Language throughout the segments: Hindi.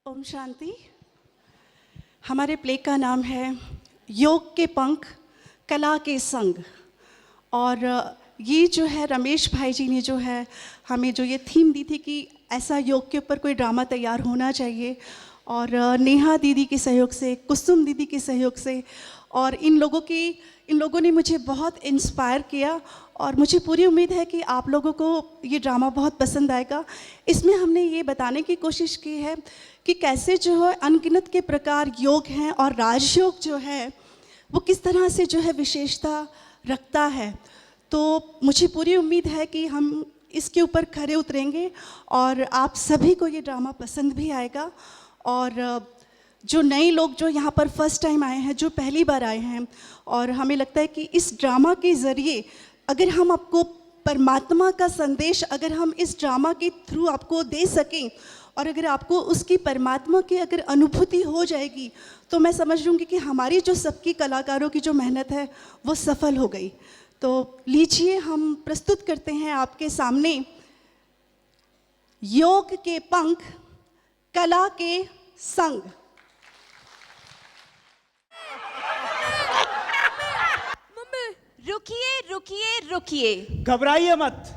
ओम शांति। हमारे प्ले का नाम है योग के पंख कला के संग। और ये जो है रमेश भाई जी ने जो है हमें जो ये थीम दी थी कि ऐसा योग के ऊपर कोई ड्रामा तैयार होना चाहिए, और नेहा दीदी के सहयोग से, कुसुम दीदी के सहयोग से, और इन लोगों ने मुझे बहुत इंस्पायर किया। और मुझे पूरी उम्मीद है कि आप लोगों को ये ड्रामा बहुत पसंद आएगा। इसमें हमने ये बताने की कोशिश की है कि कैसे जो है अनगिनत के प्रकार योग हैं और राजयोग जो है वो किस तरह से जो है विशेषता रखता है। तो मुझे पूरी उम्मीद है कि हम इसके ऊपर खरे उतरेंगे और आप सभी को ये ड्रामा पसंद भी आएगा। और जो नए लोग जो यहाँ पर फर्स्ट टाइम आए हैं, जो पहली बार आए हैं, और हमें लगता है कि इस ड्रामा के ज़रिए अगर हम आपको परमात्मा का संदेश अगर हम इस ड्रामा के थ्रू आपको दे सकें, और अगर आपको उसकी परमात्मा की अगर अनुभूति हो जाएगी, तो मैं समझ लूँगी कि हमारी जो सबकी कलाकारों की जो मेहनत है वो सफल हो गई। तो लीजिए हम प्रस्तुत करते हैं आपके सामने योग के पंख कला के संग। रुकिए रुकिए रुकिए, घबराइए मत,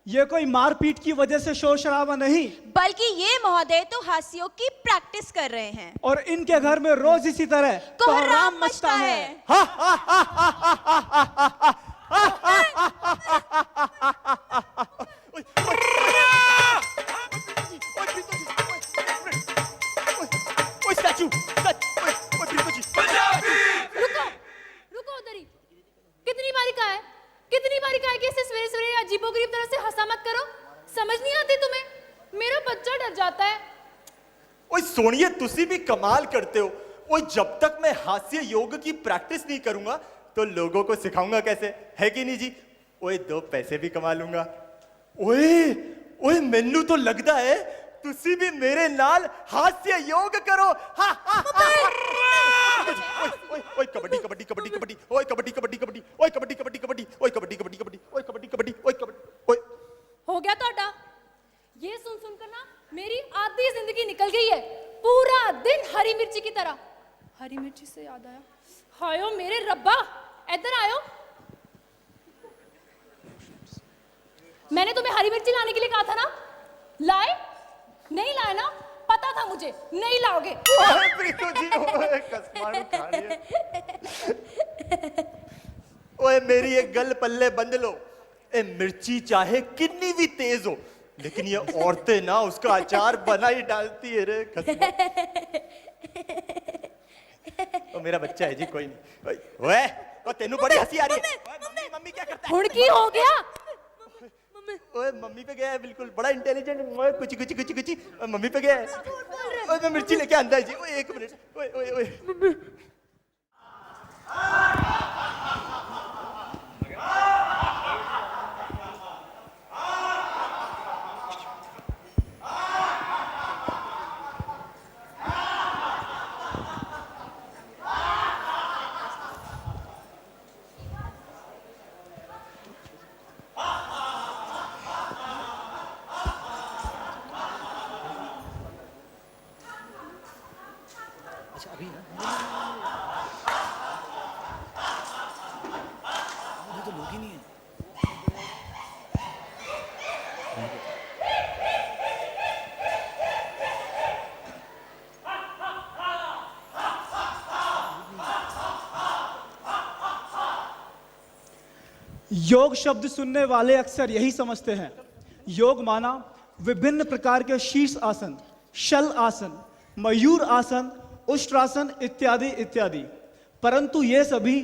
ये कोई मारपीट की वजह से शोर शराबा नहीं, बल्कि ये महोदय तो हास्योग की प्रैक्टिस कर रहे हैं और इनके घर में रोज इसी तरह कोहराम मचता है। रुको उधर ही। कितनी बारी कहा है कि इसे सवेरे सवेरे अजीबोगरीब तरह से हंसा मत करो। समझ नहीं आती तुम्हें? मेरा बच्चा डर जाता है। ओए सोनिए, तुसी भी कमाल करते हो। ओए जब तक मैं हास्य योग की प्रैक्टिस नहीं करूंगा तो लोगों को सिखाऊंगा कैसे, है कि नहीं जी? ओए दो पैसे भी कमा लूंगा। ओए ओए मेनू तो लगता है तुसी भी मेरे नाल हास्य योग करो। हा हा ओए कबड्डी कबड्डी कबड्डी कबड्डी, ओए कबड्डी कबड्डी कबड्डी, ओए कबड्डी कबड्डी कबड्डी, ओए कबड्डी कबड्डी कबड्डी, ओए कबड्डी कबड्डी, ओए कबड्डी। ओए हो गया तोड़ा। ये सुन सुनकर ना मेरी आधी जिंदगी निकल गई है, पूरा दिन हरी मिर्ची की तरह। हरी मिर्ची से याद आया, हायो मेरे रब्बा, इधर आयो। मैंने तुम्हें हरी मिर्ची लाने के लिए कहा था ना, लाए? नहीं लाए ना? पता था मुझे नहीं लाओगे। प्रीतु जी, ओए कसमानु खा लिया। ओए मेरी एक गल पल्ले बंद लो, ए मिर्ची चाहे कितनी भी तेज हो, लेकिन ये औरतें ना उसका अचार बना ही डालती है रे। ओ मेरा बच्चा है जी, कोई नहीं। ओए ओ तेनू बड़ी हंसी आ रही है। मम्मी मम्मी क्या करता है? हुड़की हो गया। ओए मम्मी पे गया है, बिल्कुल बड़ा इंटेलिजेंट। ओए कुछ कुछ कुछ कुछ मम्मी पे गया है। ओए मैं मिर्ची लेके आंदा है जी। ओए एक मिनट, ओए ओए ओए योग शब्द सुनने वाले अक्सर यही समझते हैं, योग माना विभिन्न प्रकार के शीर्ष आसन, शल आसन, मयूर आसन, उष्ट्रासन इत्यादि इत्यादि। परंतु ये सभी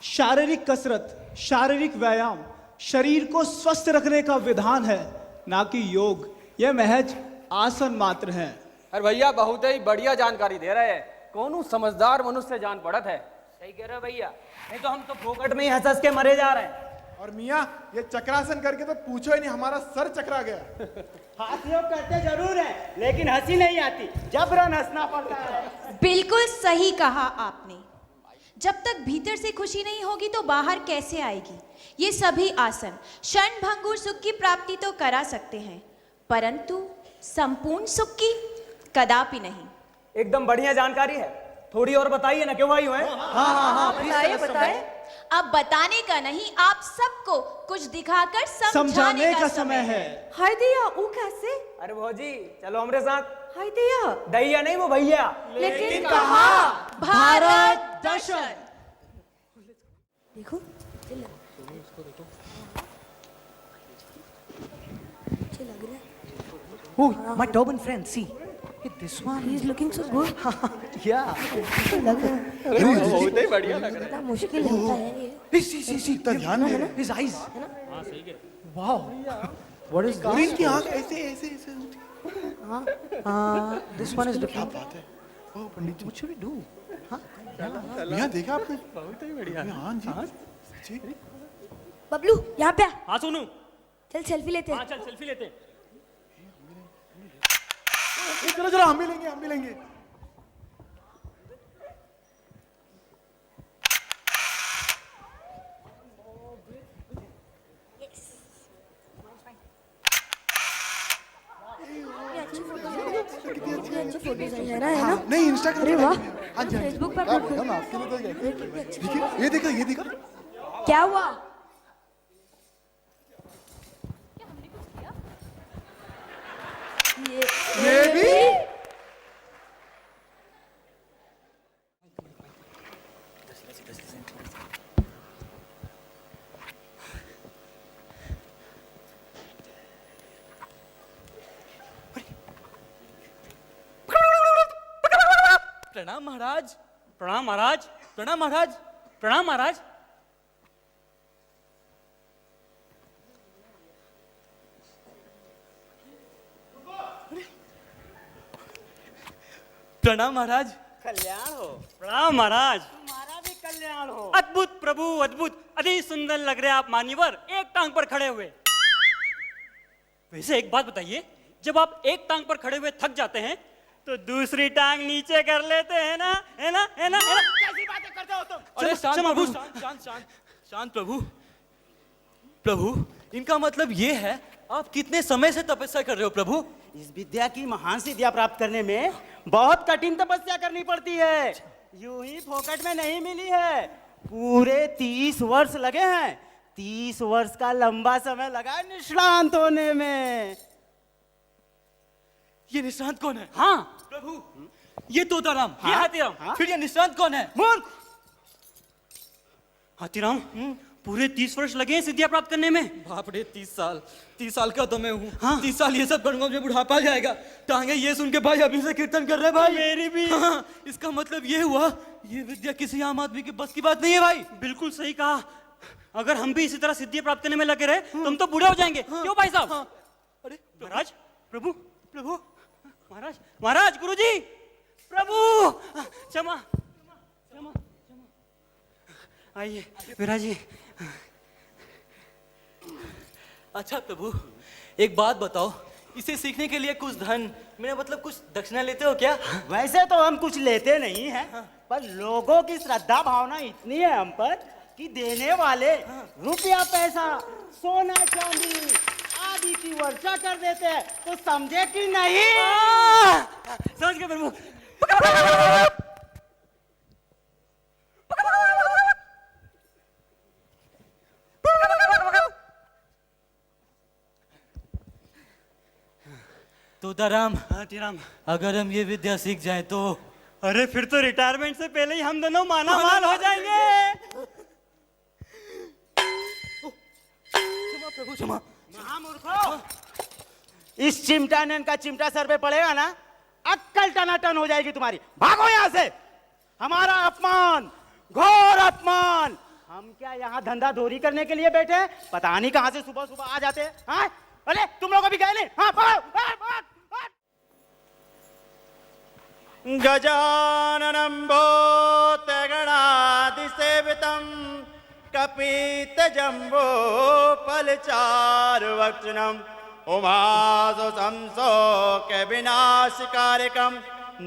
शारीरिक कसरत, शारीरिक व्यायाम, शरीर को स्वस्थ रखने का विधान है, ना कि योग। यह महज आसन मात्र हैं। अरे भैया बहुत ही बढ़िया जानकारी दे रहे हैं। कौन समझदार मनुष्य जान पड़त है। सही कह रहे हो भैया, नहीं तो हम तो फोकट में ही हंस हंस के मरे जा रहे हैं। और मियाँ ये चक्रासन करके तो पूछो ही नहीं, हमारा सर चकरा गया। हाथ करते जरूर है, लेकिन हंसी नहीं आती, जबरन हंसना पड़ता है। बिल्कुल सही कहा आपने। जब तक भीतर से खुशी नहीं होगी तो बाहर कैसे आएगी। ये सभी आसन क्षण भंगुर सुख की प्राप्ति तो करा सकते हैं, परंतु संपूर्ण सुख की कदापि नहीं। एकदम बढ़िया जानकारी है, थोड़ी और बताइए ना, क्यों आई हुए? बताइए बताइए। अब बताने का नहीं, आप सबको कुछ दिखाकर समझाने का समय है। हाय दिया वो कैसे? अरे भौजी चलो हमारे साथ। हाय दिया दैया नहीं, वो भैया। लेकिन कहाँ? भारत दर्शन। देखो Oh, my turban friend, see. Hey, this one. He's looking so good. Yeah. लग रहा है बहुत ही बढ़िया लग रहा कितना मुश्किल होता है ये। Hey, see. His eyes. Wow. What is और this? इनकी आंख ऐसे होती है। This one is different. बात है ओ पंडित जी What should we do? यहाँ देखा आपने बहुत ही बढ़िया हाँ जी बबलू यहाँ पे आ। हाँ सुनू। चल सेल्फी लेते हैं। हाँ चल सेल्फी लेते हैं। चलो हम भी लेंगे कितनी अच्छी फोटोज है ना? नहीं इंस्टाग्राम अरे वाह, हाँ जी फेसबुक पर अपलोड कर। हम आपके लिए तो देखिए ये देखो क्या हुआ? ये भी प्रणाम महाराज। प्रणाम महाराज। प्रणाम महाराज। प्रणाम महाराज। प्रणाम महाराज। कल्याण हो। प्रणाम महाराज। तुम्हारा भी कल्याण हो। अद्भुत प्रभु अद्भुत, अति सुंदर लग रहे आप मान्यवर, एक टांग पर खड़े हुए। वैसे एक बात बताइए, जब आप एक टांग पर खड़े हुए थक जाते हैं तो दूसरी टांग नीचे कर लेते हैं ना? है ना? कैसी बातें करते हो तुम? अरे शांत प्रभु, शांत प्रभु। प्रभु इनका मतलब ये है आप कितने समय से तपस्या कर रहे हो प्रभु? इस विद्या की महान सिद्धियां प्राप्त करने में बहुत कठिन तपस्या करनी पड़ती है। यूं ही फोकट में नहीं मिली है, पूरे 30 वर्ष लगे हैं। 30 वर्ष का लंबा समय लगा है निष्णांत होने में। ये निशांत कौन है? हाँ प्रभु ये तोताराम, ये हाथीराम। फिर ये निशांत कौन है? मूर्ख। हाथीराम, पूरे 30 वर्ष लगे हैं सिद्धियां प्राप्त करने में। बाप रे 30 साल का तो मैं हूँ। हाँ। 30 साल ये सब करूंगा, मुझे बुढ़ापा आ जाएगा। टांगे ये सुन के भाई अभी से कीर्तन कर रहे हैं भाई। मेरी भी। हाँ, इसका मतलब ये हुआ ये विद्या किसी आम आदमी के बस की बात नहीं है भाई। बिल्कुल सही कहा। अगर हम भी इसी तरह सिद्धियां प्राप्त करने में लगे रहे तो हम तो बूढ़े हो जाएंगे। क्यों भाई साहब? अरे महाराज, प्रभु, प्रभु, महाराज, महाराज, गुरुजी, प्रभु, क्षमा, क्षमा, क्षमा। आइए विराज जी। अच्छा प्रभु एक बात बताओ, इसे सीखने के लिए कुछ धन, मेरा मतलब कुछ दक्षिणा लेते हो क्या? वैसे तो हम कुछ लेते नहीं हैं, पर लोगों की श्रद्धा भावना इतनी है हम पर कि देने वाले रुपया पैसा सोना चांदी आदि की वर्षा कर देते हैं। तो समझे कि नहीं? समझ गए प्रभु। तोताराम, हाथीराम, अगर हम ये विद्या सीख जाए तो? अरे फिर तो रिटायरमेंट से पहले ही हम दोनों माना माल हो जाएंगे। प्रभु क्षमा। महामूर्खों, इस चिमटा ने का चिमटा सर पे पड़ेगा ना, अक्कल टनाटन हो जाएगी तुम्हारी। भागो यहाँ से। हमारा अपमान, घोर अपमान। हम क्या यहाँ धंधा धोरी करने के लिए बैठे हैं? पता नहीं कहाँ से सुबह सुबह आ जाते हैं। हाँ? अरे तुम लोग अभी गए नहीं? हाँ भागो, भाग। गजाननं भूतगणाधिसेवितं कपितजम्बूफलचारुभक्षणम् उमासुसंशोकविनाशकारकं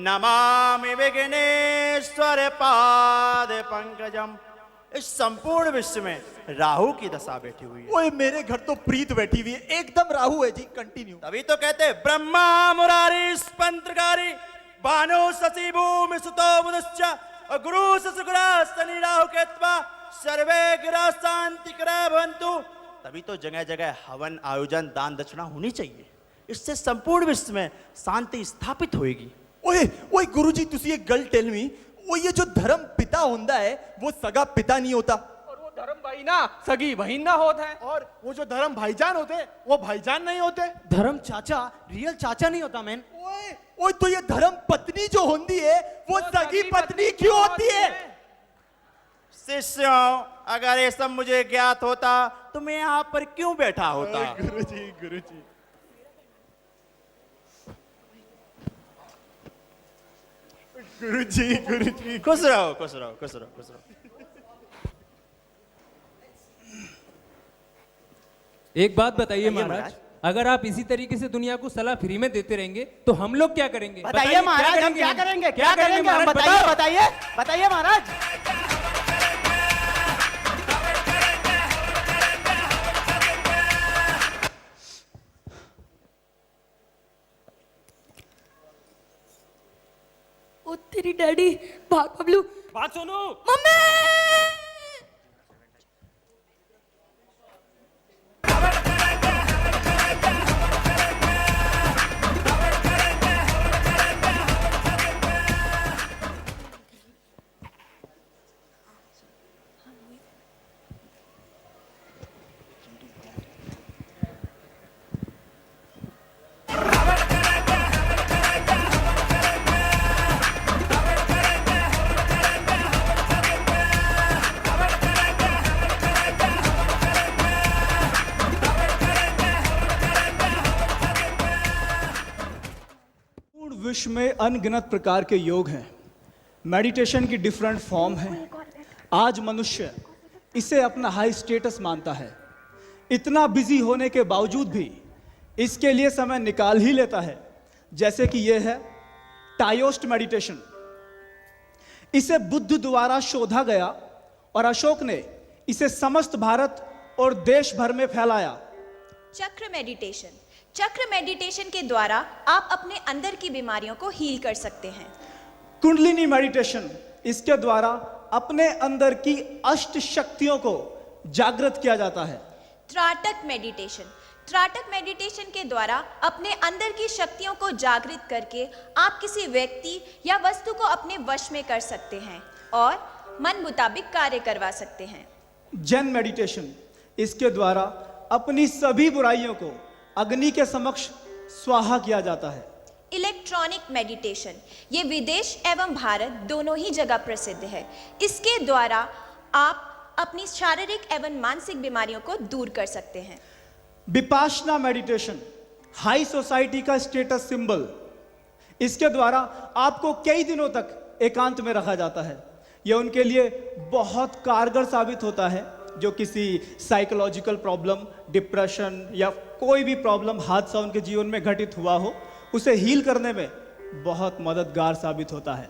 नमामि विघ्नेश्वरपादपङ्कजम् इस संपूर्ण विश्व में राहु की दशा बैठी हुई है। ओए मेरे घर तो प्रीत बैठी हुई है, एकदम राहु है जी। कंटिन्यू। तभी तो कहते हैं ब्रह्मा मुरारी स्पंत्रकारी भानु शशि भूमि सुतो बुधश्च गुरु शुक्र शनि राहु केतवा सर्वे ग्रह शांति करे भवन्तु। तभी तो जगह जगह हवन आयोजन दान दक्षिणा होनी चाहिए, इससे संपूर्ण विश्व में शांति स्थापित होगी। ओए ओए गुरुजी तुसी एक गल टेल मी, वो ये जो धर्म पिता होता है वो सगा पिता नहीं होता, और वो धर्म भाई ना सगी बहन ना होता है। और वो जो धर्म भाईजान होते वो भाईजान नहीं होते। धर्म चाचा रियल चाचा नहीं होता मैन। ओए ओए तो ये धर्म पत्नी जो होती है वो सगी पत्नी क्यों होती है? शिष्यों, अगर ये सब मुझे ज्ञात होता तो मैं यहाँ पर क्यों बैठा होता। गुरुजी गुरुजी गुरुजी गुरुजी खुश रहो खुश रहो खुश रहो खुश रहो। एक बात बताइए महाराज, महाराज। अगर आप इसी तरीके से दुनिया को सलाह फ्री में देते रहेंगे तो हम लोग क्या करेंगे? बताइए महाराज, हम क्या करेंगे? क्या करेंगे हम? बताइए बताइए बताइए महाराज। ओ तेरी डैडी, भाग बबलू। बात सुनो। मम्मी। विश्व में अनगिनत प्रकार के योग हैं, मेडिटेशन की डिफरेंट फॉर्म है। आज मनुष्य इसे अपना हाई स्टेटस मानता है। इतना बिजी होने के बावजूद भी इसके लिए समय निकाल ही लेता है। जैसे कि यह है टायोस्ट मेडिटेशन। इसे बुद्ध द्वारा शोधा गया और अशोक ने इसे समस्त भारत और देश भर में फैलाया। चक्र मेडिटेशन। चक्र मेडिटेशन के द्वारा आप अपने अंदर की बीमारियों को हील कर सकते हैं। कुंडलिनी मेडिटेशन, इसके द्वारा अपने अंदर की अष्ट शक्तियों को जागृत किया जाता है। त्राटक मेडिटेशन। त्राटक मेडिटेशन के द्वारा अपने अंदर की शक्तियों को जागृत करके आप किसी व्यक्ति या वस्तु को अपने वश में कर सकते हैं और मन मुताबिक कार्य करवा सकते हैं। जैन मेडिटेशन, इसके द्वारा अपनी सभी बुराइयों को अग्नि के समक्ष स्वाहा किया जाता है। इलेक्ट्रॉनिक मेडिटेशन, ये विदेश एवं भारत दोनों ही जगह प्रसिद्ध है। इसके द्वारा आप अपनी शारीरिक एवं मानसिक बीमारियों को दूर कर सकते हैं। विपाशना मेडिटेशन, हाई सोसाइटी का स्टेटस सिंबल। इसके द्वारा आपको कई दिनों तक एकांत में रखा जाता है। यह उनके लिए बहुत कारगर साबित होता है जो किसी साइकोलॉजिकल प्रॉब्लम, डिप्रेशन या कोई भी प्रॉब्लम, हादसा उनके जीवन में घटित हुआ हो, उसे हील करने में बहुत मददगार साबित होता है।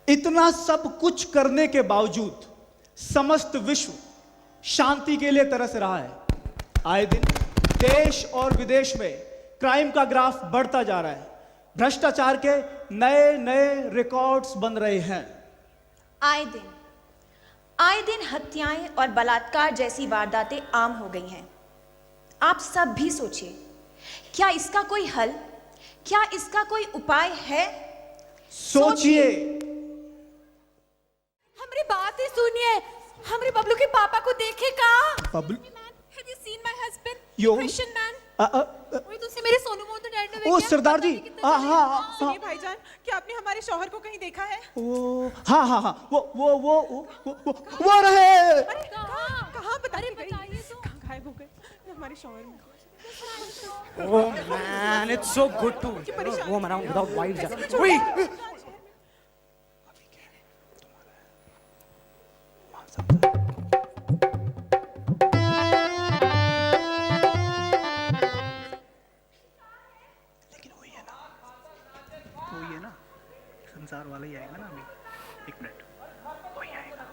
इतना सब कुछ करने के बावजूद समस्त विश्व शांति के लिए तरस रहा है। आए दिन देश और विदेश में क्राइम का ग्राफ बढ़ता जा रहा है। भ्रष्टाचार के नए नए रिकॉर्ड्स बन रहे हैं। आए दिन हत्याएं और बलात्कार जैसी वारदातें आम हो गई हैं। आप सब भी सोचिए, क्या इसका कोई हल, क्या इसका कोई उपाय है? सोचिए। हमारी बात ही सुनिए। हमारे बबलू के पापा को देखेगा। Bablu? Have you seen my husband? Yo. Christian man. वही तो मेरे सोनू मोहन तो डैड ने ओ सरदार जी, हाँ सुनिए भाईजान, क्या आपने हमारे शौहर को कहीं देखा है? ओ हाँ वो रहे। कहाँ बताइए तो? कहाँ गायब हो गए हमारे शौहर में? Oh man, it's so good to roam around without wives. Wait. संसार वाला ही आएगा ना अभी। एक मिनट, वही आएगा।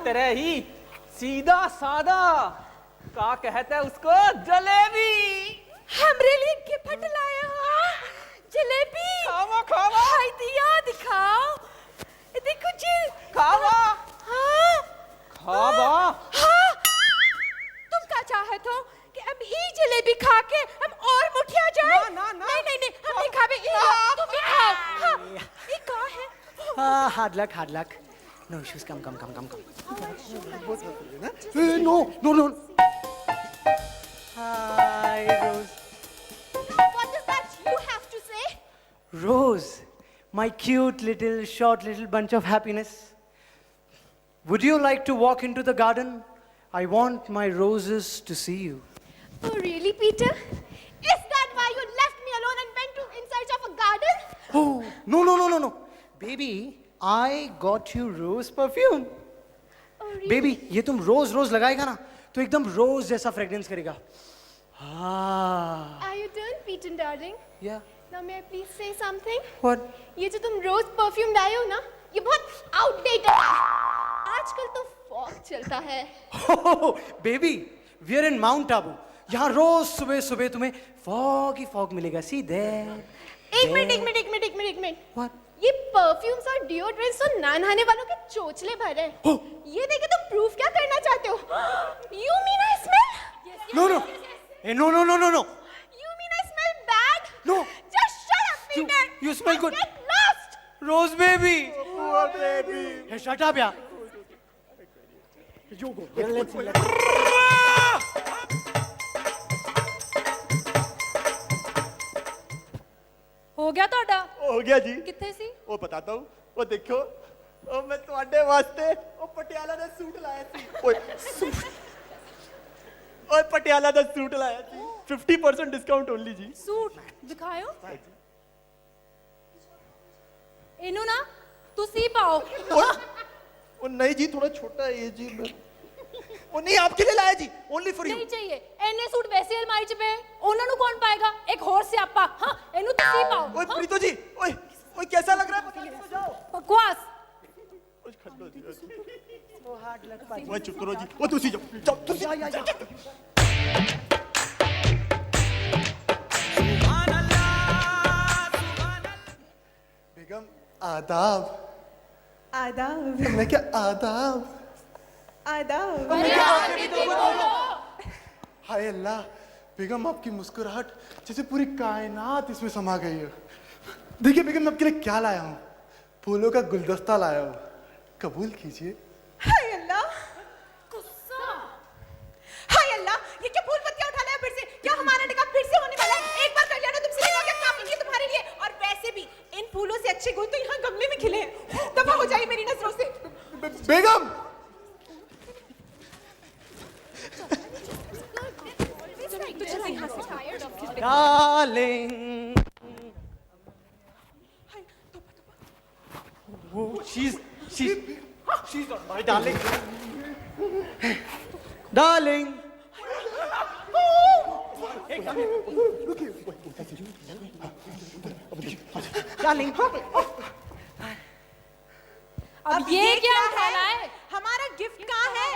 तेरे ही सीधा सादा का कहते हैं उसको जलेबी। हमरे लिए गिफ्ट लाया हो जलेबी। खावा खावा। हाय दिया दिखाओ। देखो जी। खावा। हाँ। खावा। हाँ। तुम क्या चाहते हो कि अब ही जलेबी खा के हम और मुठिया जाए? ना। नहीं हम नहीं खावे। तुम भी खाओ। हाँ। ये कहाँ है? Hard luck no issues come no hi rose What is that you have to say? Rose, my cute short little bunch of happiness. Would you like to walk into the garden? I want my roses to see you. Oh really, Peter? Is that why you left me alone and went to in search of a garden? Oh, no. Baby, I got you rose perfume. Oh really? Baby, ये तुम रोज लगाएगा ना तो एकदम रोज जैसा फ्रेग्रेंस करेगा. Are you done, Peter darling? Yeah. Now may I please say something? What? ये जो तुम रोज परफ्यूम लाए हो ना, ये बहुत आउटडेटेड है. आजकल तो फॉग चलता है. Oh, baby, we are in Mount Abu. यहाँ रोज सुबह तुम्हें फॉग मिलेगा. See there. एक मिनट. What? ये परफ्यूम्स और डिओड्रेंट्स तो ना नहाने वालों के चोचले भर है. ये देखे तुम प्रूफ क्या करना चाहते हो? You mean I smell? No. Hey, no. You mean I smell bad? No. Just shut up, Peter. You smell good. Get lost. Rose baby. Poor baby. Hey, shut up, yeah. You go. Let's हो गया ਤੁਹਾਡਾ? हो गया जी। किथे सी? वो बताता हूँ। वो देखो, ओ मैं तुम्हारे वास्ते ओ पटियाला दा सूट लाया थी। ओए पटियाला दा सूट लाया थी। 50% डिस्काउंट ओनली जी। सूट दिखाओ. इनु ना तुसी पाओ. ओ नहीं जी, थोड़ा छोटा है ये जी। वो नहीं आपके लिए लाया जी, ओनली फॉर यू। नहीं चाहिए. एने सूट वैसे अलमारी च पे ਉਹਨਾਂ ਨੂੰ ਕੌਣ ਪਾਏਗਾ? एक और सियापा. हां इनु तुसी पाओ. ओए प्रीतो जी, ओए कैसा लग रहा है? पता नहीं, जाओ। बकवास. ओए खड्डो जी। ओए चुप करो जी। ओ तुसी जाओ तुसी। बेगम आदाब। मैं क्या आदाब? हाय अल्लाह, बेगम आपकी मुस्कुराहट जैसे पूरी कायनात इसमें समा गई है। देखिए बेगम, मैं आपके लिए क्या लाया हूँ। फूलों का गुलदस्ता लाया हूँ, कबूल कीजिए। हाय अल्लाह, ये क्या फूल पत्तियां उठा लाया फिर से? क्या हमारा निकाह फिर से होने वाला है? एक बार कर लिया ना तुमसे निकाह, क्या काफी है तुम्हारे लिए? और वैसे भी इन फूलों से अच्छे गुल तो यहाँ गमले में खिले हैं. दफा हो जाइए मेरी नजरों से. बेगम Darling. Oh, she's not my darling. Darling. Darling. अब ये क्या उठाना है? हमारा गिफ्ट कहाँ है?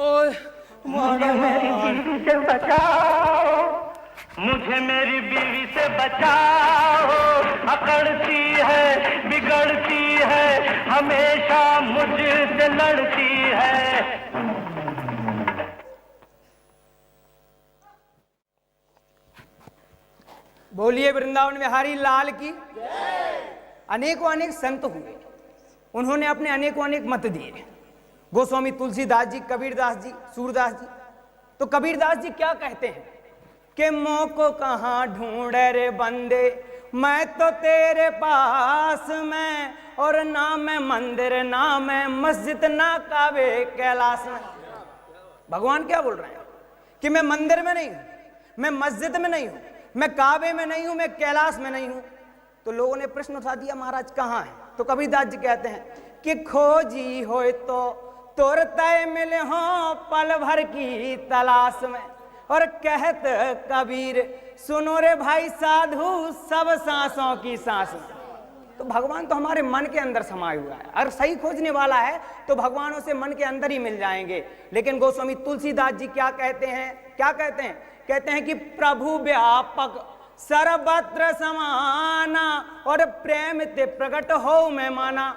ओए मुझे मेरी बीवी से बचाओ, मुझे मेरी बीवी से बचाओ, अकड़ती है बिगड़ती है, हमेशा मुझसे लड़ती है। बोलिए वृंदावन बिहारी लाल की। अनेकों अनेक संत हुए, उन्होंने अपने अनेकों अनेक मत दिए। गोस्वामी तुलसीदास जी, कबीरदास जी, सूरदास जी। तो कबीरदास जी क्या कहते हैं कि मोह को कहाँ ढूंढे रे बंदे, मैं तो तेरे पास में, और ना मैं मंदिर ना मैं मस्जिद ना काबे कैलाश में। भगवान क्या बोल रहे हैं कि मैं मंदिर में नहीं हूं, मैं मस्जिद में नहीं हूं, मैं काबे में नहीं हूं, मैं कैलाश में नहीं हूं। तो लोगों ने प्रश्न उठा दिया, महाराज कहाँ है? तो कबीरदास जी कहते हैं कि खोजी होए तो तोरतय मिले हो पल भर की तलाश में। और कहत कबीर सुनो रे भाई साधु, सब सांसों की सांस में। तो भगवान तो हमारे मन के अंदर समाया हुआ है। अगर सही खोजने वाला है तो भगवानों से मन के अंदर ही मिल जाएंगे। लेकिन गोस्वामी तुलसीदास जी क्या कहते हैं, क्या कहते हैं? कहते हैं कि प्रभु व्यापक सर्वत्र समाना और प्रेम ते प्रकट हो मैं माना।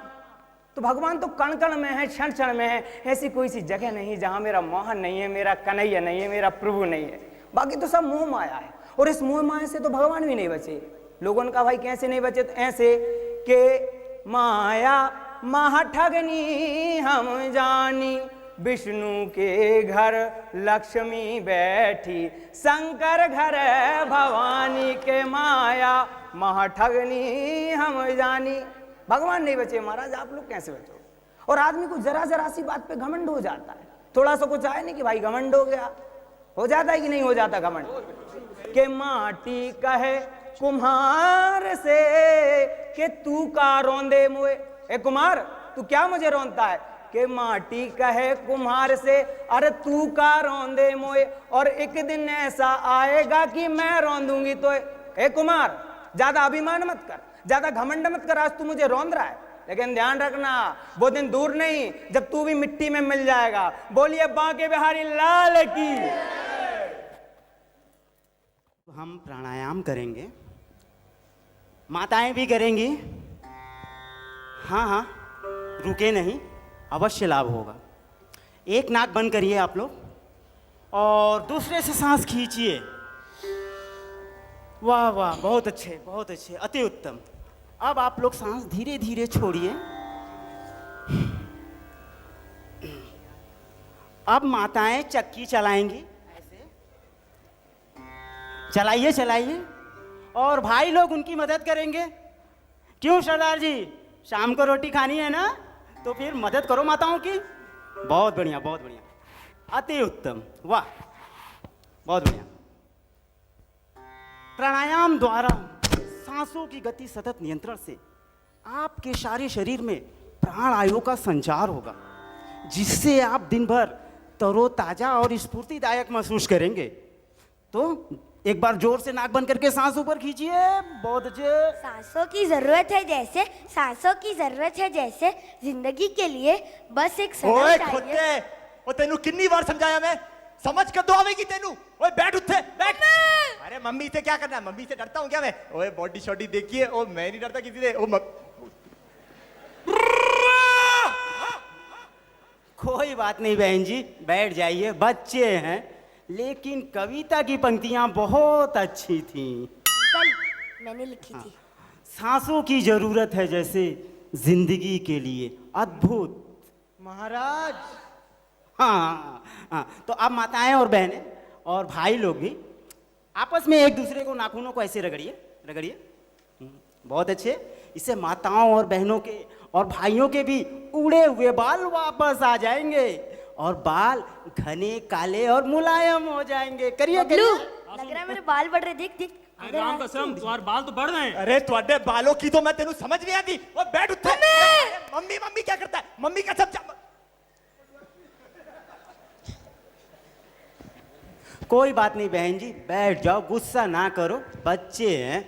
तो भगवान तो कण कण में है, क्षण क्षण में है। ऐसी कोई सी जगह नहीं जहां मेरा मोहन नहीं है, मेरा कन्हैया नहीं है, मेरा प्रभु नहीं है। बाकी तो सब मोह माया है, और इस मोह माया से तो भगवान भी नहीं बचे। लोगों का भाई कैसे नहीं बचे? तो ऐसे के माया महाठगनी हम जानी, विष्णु के घर लक्ष्मी बैठी, शंकर घर भवानी के माया महाठगनी हम जानी। भगवान नहीं बचे महाराज, आप लोग कैसे बचो? और आदमी को जरा जरा सी बात पे घमंड हो जाता है। थोड़ा सा कुछ आए नहीं कि भाई घमंड हो गया, हो जाता है कि नहीं हो जाता घमंड? के माटी कहे कुम्हार से कि तू का रोंदे मुए। ए कुम्हार, तू क्या मुझे रोंदता है? के माटी कहे कुम्हार से, अरे तू का रोंदे मोए, और एक दिन ऐसा आएगा कि मैं रोंदूंगी तो। ए कुम्हार, ज्यादा अभिमान मत कर, ज्यादा घमंड मत कर। आज तू मुझे रोंद रहा है, लेकिन ध्यान रखना वो दिन दूर नहीं जब तू भी मिट्टी में मिल जाएगा। बोलिए बांके बिहारी लाल की। हम प्राणायाम करेंगे, माताएं भी करेंगी। हाँ हाँ, रुके नहीं, अवश्य लाभ होगा। एक नाक बंद करिए आप लोग और दूसरे से सांस खींचिए। वाह वाह, बहुत अच्छे, बहुत अच्छे, अति उत्तम। अब आप लोग सांस धीरे धीरे छोड़िए। अब माताएं चक्की चलाएंगी, ऐसे चलाइए चलाइए, और भाई लोग उनकी मदद करेंगे। क्यों सरदार जी, शाम को रोटी खानी है ना, तो फिर मदद करो माताओं की। बहुत बढ़िया, बहुत बढ़िया, अति उत्तम, वाह, बहुत बढ़िया। प्राणायाम द्वारा सांसों की गति सतत नियंत्रण से आपके सारे शरीर में प्राण आयु का संचार होगा, जिससे आप दिन भर तरोताजा और स्फूर्तिदायक महसूस करेंगे। तो एक बार जोर से नाक बंद करके सांस ऊपर खींचिए। बहुत अच्छे। सांसों की जरूरत है जैसे, सांसों की जरूरत है जैसे, जिंदगी के लिए बस एक ओए सनम खुदे, चाहिए। ओ तेनू कितनी बार समझाया मैं, समझ कर तो आवेगी तेनू। ओए बैठ, उठे बैठ। अरे मम्मी से क्या करना है, मम्मी से डरता हूँ क्या मैं? ओए बॉडी शॉडी देखिए, ओ मैं नहीं डरता किसी से। कोई बात नहीं बहन जी, बैठ जाइए, बच्चे हैं। लेकिन कविता की पंक्तियां बहुत अच्छी थीं। कल मैंने लिखी थी। सांसों की जरूरत है जैसे जिंदगी के लिए, अद्भुत महाराज। हाँ हाँ, तो अब माताएं और बहनें और भाई लोग भी आपस में एक दूसरे को नाखूनों को ऐसे रगड़िए रगड़िए। बहुत अच्छे। इससे माताओं और बहनों के और भाइयों के भी उड़े हुए बाल वापस आ जाएंगे और बाल घने काले और मुलायम हो जाएंगे। करिए बबलू, लग रहा है मेरे बाल बढ़ रहे, देख देख। राम कसम, तुम्हारे बाल तो बढ़ रहे हैं। अरे तुम्हारे बालों की तो मैं तेनू समझ नहीं आती। ओए बैठ, उठे। मम्मी मम्मी क्या करता है, मम्मी का सब कोई बात नहीं बहन जी, बैठ जाओ, गुस्सा ना करो, बच्चे हैं।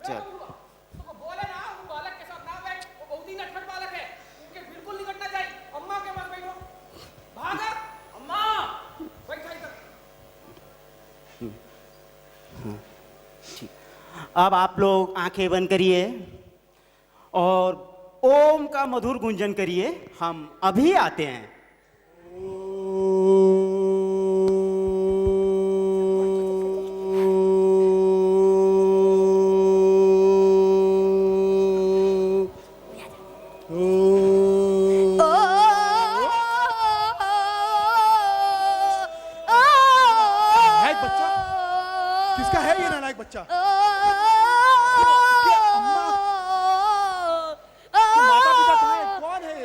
चल बोले ना, वो बालक के साथ ना बैठ, वो बहुत ही नटखट बालक है, उनके बिल्कुल निकटना चाहिए। अम्मा के पास बैठो, भागा अम्मा, बैठा इधर। हाँ, ठीक। अब आप लोग आंखें बंद करिए और ओम का मधुर गुंजन करिए। हम अभी आते हैं। किसका है ये नालायक बच्चा? माता पिता कहाँ है? कौन है ये?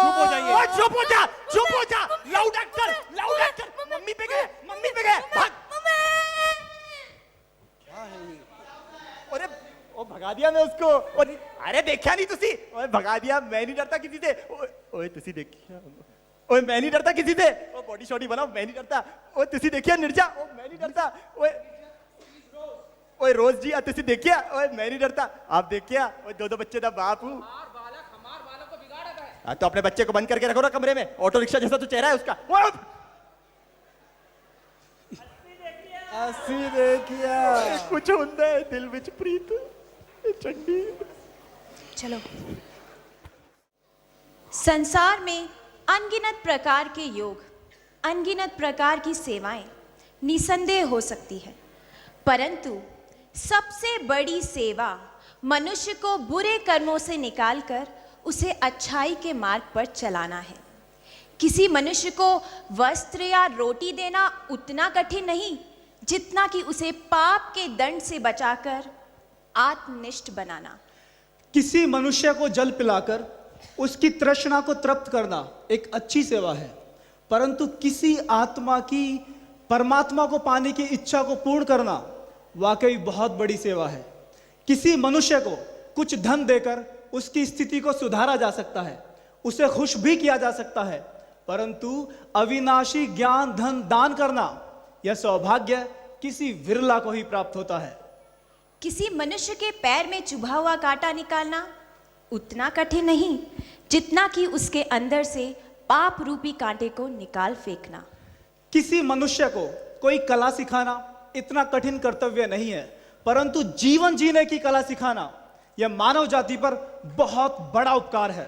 चुप हो जाइए। ओए चुप हो जा, चुप हो जा। Loud actor, loud actor. Mummy पे गए, मम्मी पे गए, भाग। क्या है ये? अरे ओ भगा दिया मैं उसको। अरे देखा नहीं तुसी? ओए भगा दिया, मैं नहीं डरता किसी से। ओए तुसी देखिए, ओए मैं नहीं डरता किसी से। ओ बॉडी शॉडी बनाओ, मैं नहीं डरता। ओए तुसी देखिए निर्जा, ओ मैं नहीं डरता। ओए ओए रोज जी तुसी देखिया ओए मैं नहीं डरता आप देखिया ओए दो बच्चे दा बाप हूं तो अपने बच्चे को बंद करके रखो ना कमरे में ऑटो रिक्शा जैसा तो चेहरा है उसका अस्सी देखिया कुछ होता है दिल विच प्रीत चंडी चलो। संसार में अनगिनत प्रकार के योग, अनगिनत प्रकार की सेवाएं निसंदेह हो सकती है, परंतु सबसे बड़ी सेवा मनुष्य को बुरे कर्मों से निकालकर उसे अच्छाई के मार्ग पर चलाना है। किसी मनुष्य को वस्त्र या रोटी देना उतना कठिन नहीं जितना कि उसे पाप के दंड से बचाकर आत्मनिष्ठ बनाना। किसी मनुष्य को जल पिलाकर उसकी तृष्णा को तृप्त करना एक अच्छी सेवा है, परंतु किसी आत्मा की परमात्मा को पाने की इच्छा को पूर्ण करना वाकई बहुत बड़ी सेवा है। किसी मनुष्य को कुछ धन देकर उसकी स्थिति को सुधारा जा सकता है, उसे खुश भी किया जा सकता है, परंतु अविनाशी ज्ञान धन दान करना यह सौभाग्य किसी विरला को ही प्राप्त होता है। किसी मनुष्य के पैर में चुभा हुआ कांटा निकालना उतना कठिन नहीं जितना कि उसके अंदर से पाप रूपी कांटे को निकाल फेंकना। किसी मनुष्य को कोई कला सिखाना इतना कठिन कर्तव्य नहीं है, परंतु जीवन जीने की कला सिखाना यह मानव जाति पर बहुत बड़ा उपकार है।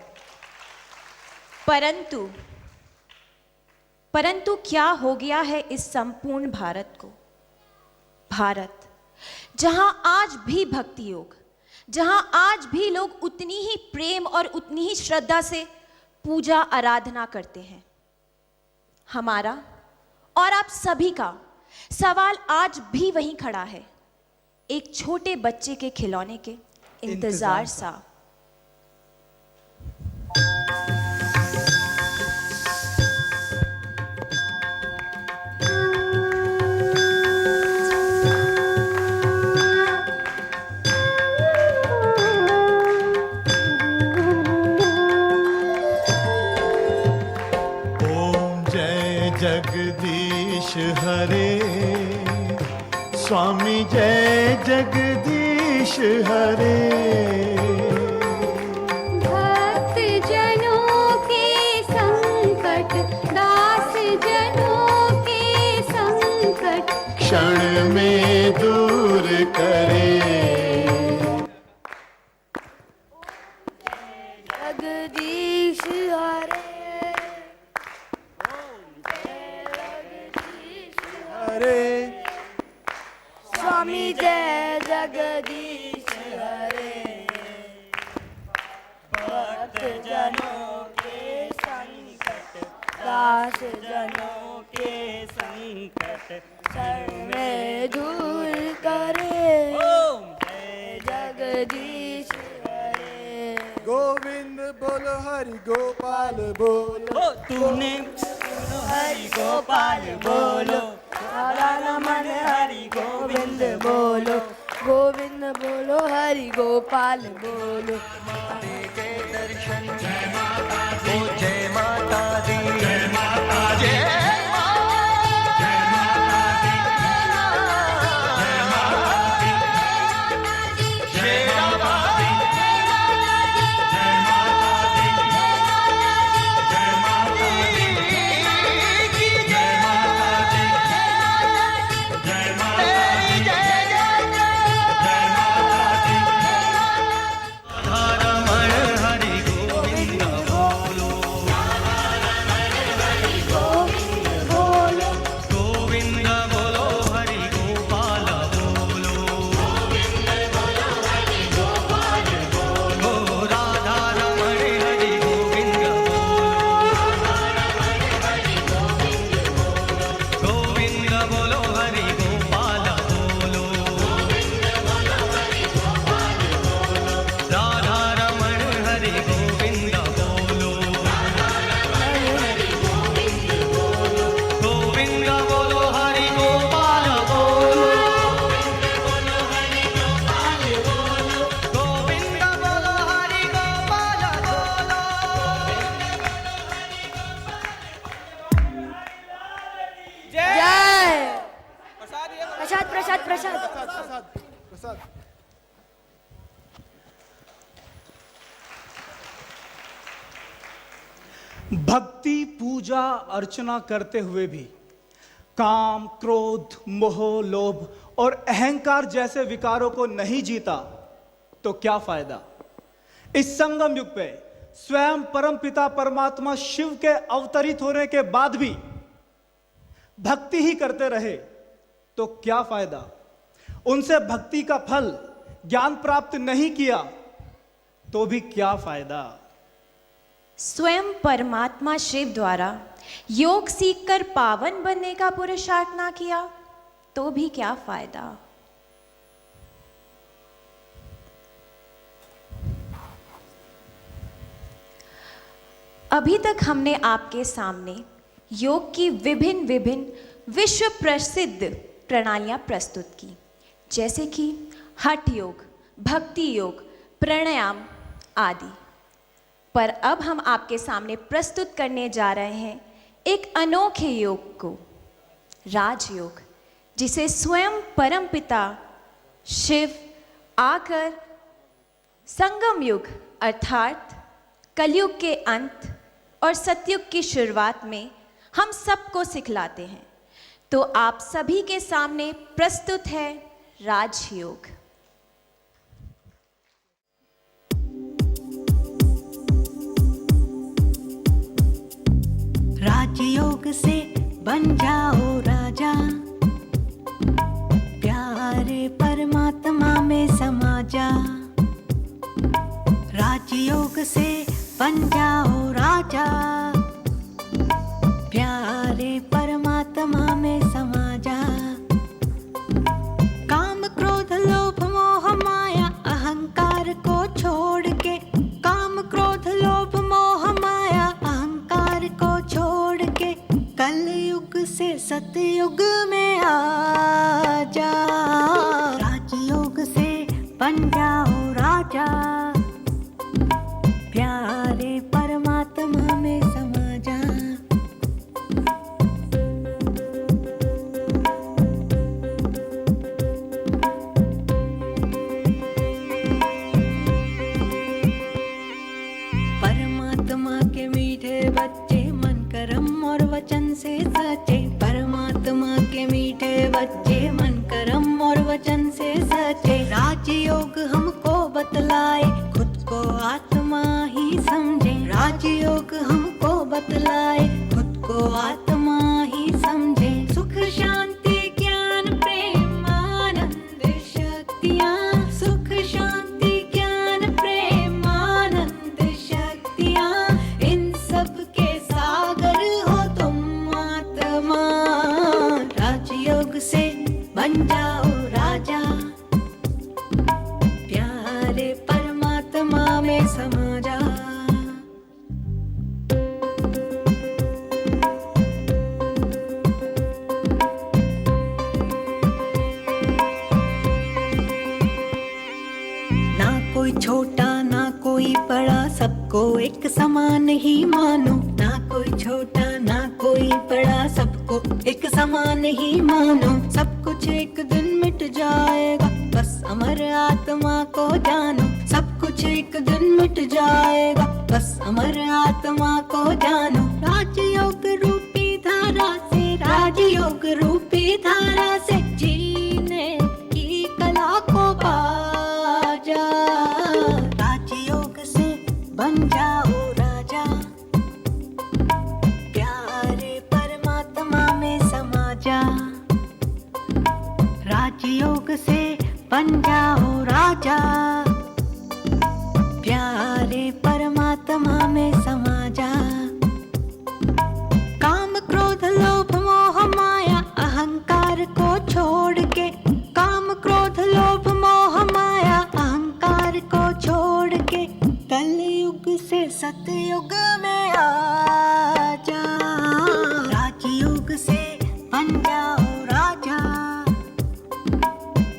परंतु क्या हो गया है इस संपूर्ण भारत को? भारत जहां आज भी भक्ति योग, जहां आज भी लोग उतनी ही प्रेम और उतनी ही श्रद्धा से पूजा आराधना करते हैं, हमारा और आप सभी का सवाल आज भी वहीं खड़ा है, एक छोटे बच्चे के खिलौने के इंतजार सा। जगदीश हरे स्वामी जय जगदीश हरे। भक्त जनों के संकट दास जनों के संकट क्षण में दूर करे। जगदीश हरे स्वामी जय जगदीश हरे। भक्त जनों के संकट दास जनों के संकट क्षण में दूर करे। जय जगदीश हरे। गोविंद बोलो हरि गोपाल बोलो तूने हरि गोपाल बोलो नमन हरि गोविंद बोलो गोविंद बोलो हरि गोपाल बोलो। दर्शन जय माता दी जय माता दी जय माता दी जय माता दी जय माता दी जय माता दी जय माता दी जय माता दी जय माता दी जय माता दी जय जय जय माता दी। रमण हरि गोविंद भक्ति पूजा अर्चना करते हुए भी काम, क्रोध, मोह, लोभ और अहंकार जैसे विकारों को नहीं जीता तो क्या फायदा। इस संगम युग पे स्वयं परमपिता परमात्मा शिव के अवतरित होने के बाद भी भक्ति ही करते रहे तो क्या फायदा। उनसे भक्ति का फल ज्ञान प्राप्त नहीं किया तो भी क्या फायदा। स्वयं परमात्मा शिव द्वारा योग सीखकर पावन बनने का पुरुषार्थ ना किया तो भी क्या फायदा। अभी तक हमने आपके सामने योग की विभिन्न विश्व प्रसिद्ध प्रणालियां प्रस्तुत की, जैसे कि हठ योग, भक्ति योग, प्राणायाम आदि। पर अब हम आपके सामने प्रस्तुत करने जा रहे हैं एक अनोखे योग को, राजयोग, जिसे स्वयं परमपिता शिव आकर संगम युग अर्थात कलयुग के अंत और सतयुग की शुरुआत में हम सबको सिखलाते हैं। तो आप सभी के सामने प्रस्तुत है राजयोग। राजयोग से बन जाओ राजा, प्यारे परमात्मा में समा जा। राजयोग से बन जाओ राजा, प्यारे परमात्मा में समा जा। काम क्रोध लोभ मोह माया अहंकार को छोड़ के, काम क्रोध लोभ मोह माया अहंकार को छोड़ के, कलयुग से सतयुग में आ जा। राजयोग से बन जाओ राजा, प्यारे परमात्मा में समा जा। परमात्मा के मीठे बच्चे मन कर्म और वचन से सचे, परमात्मा के मीठे बच्चे मन कर्म और वचन से सचे। राजयोग हमको बतलाए, खुद को आत्मा ही समझे। राजयोग हमको बतलाए, खुद को आत्मा ही समझे। सुख शांति ज्ञान प्रेम आनंद शक्तियाँ, सुख शांति ज्ञान प्रेम आनंद शक्तियाँ, इन सब के सागर हो तुम आत्मा। राजयोग से बन जाओ राजा, प्यारे परमात्मा में समा जा। ना कोई छोटा ना कोई बड़ा, सबको एक समान ही मानो। ना कोई छोटा ना कोई बड़ा, सबको एक समान ही मानो। सब कुछ एक दिन मिट जाएगा, बस अमर आत्मा को जानो। सब कुछ एक दिन मिट जाएगा, बस अमर आत्मा को जानो। राजयोग रूपी धारा से, राजयोग रूपी धारा से जीने की कला को पा जा। राजयोग से बन जाओ राजा, प्यारे परमात्मा में समा जा। राजयोग से बन जाओ राजा, प्यारे परमात्मा में समा जा। काम क्रोध लोभ मोह माया अहंकार को छोड़ के, काम क्रोध लोभ मोह माया अहंकार को छोड़ के, कलयुग से सतयुग में आ जा। राजयोग से बन जाओ राजा,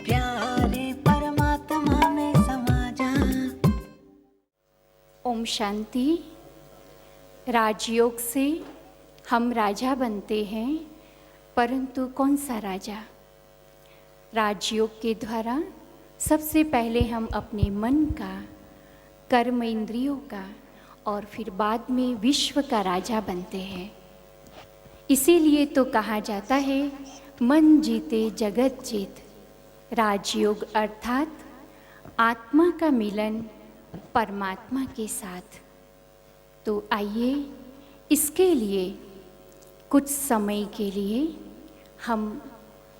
प्यारे परमात्मा में समा जा। ओम शांति। राजयोग से हम राजा बनते हैं, परंतु कौन सा राजा। राजयोग के द्वारा सबसे पहले हम अपने मन का, कर्म इंद्रियों का और फिर बाद में विश्व का राजा बनते हैं। इसीलिए तो कहा जाता है मन जीते जगत जीत। राजयोग अर्थात आत्मा का मिलन परमात्मा के साथ। तो आइए इसके लिए कुछ समय के लिए हम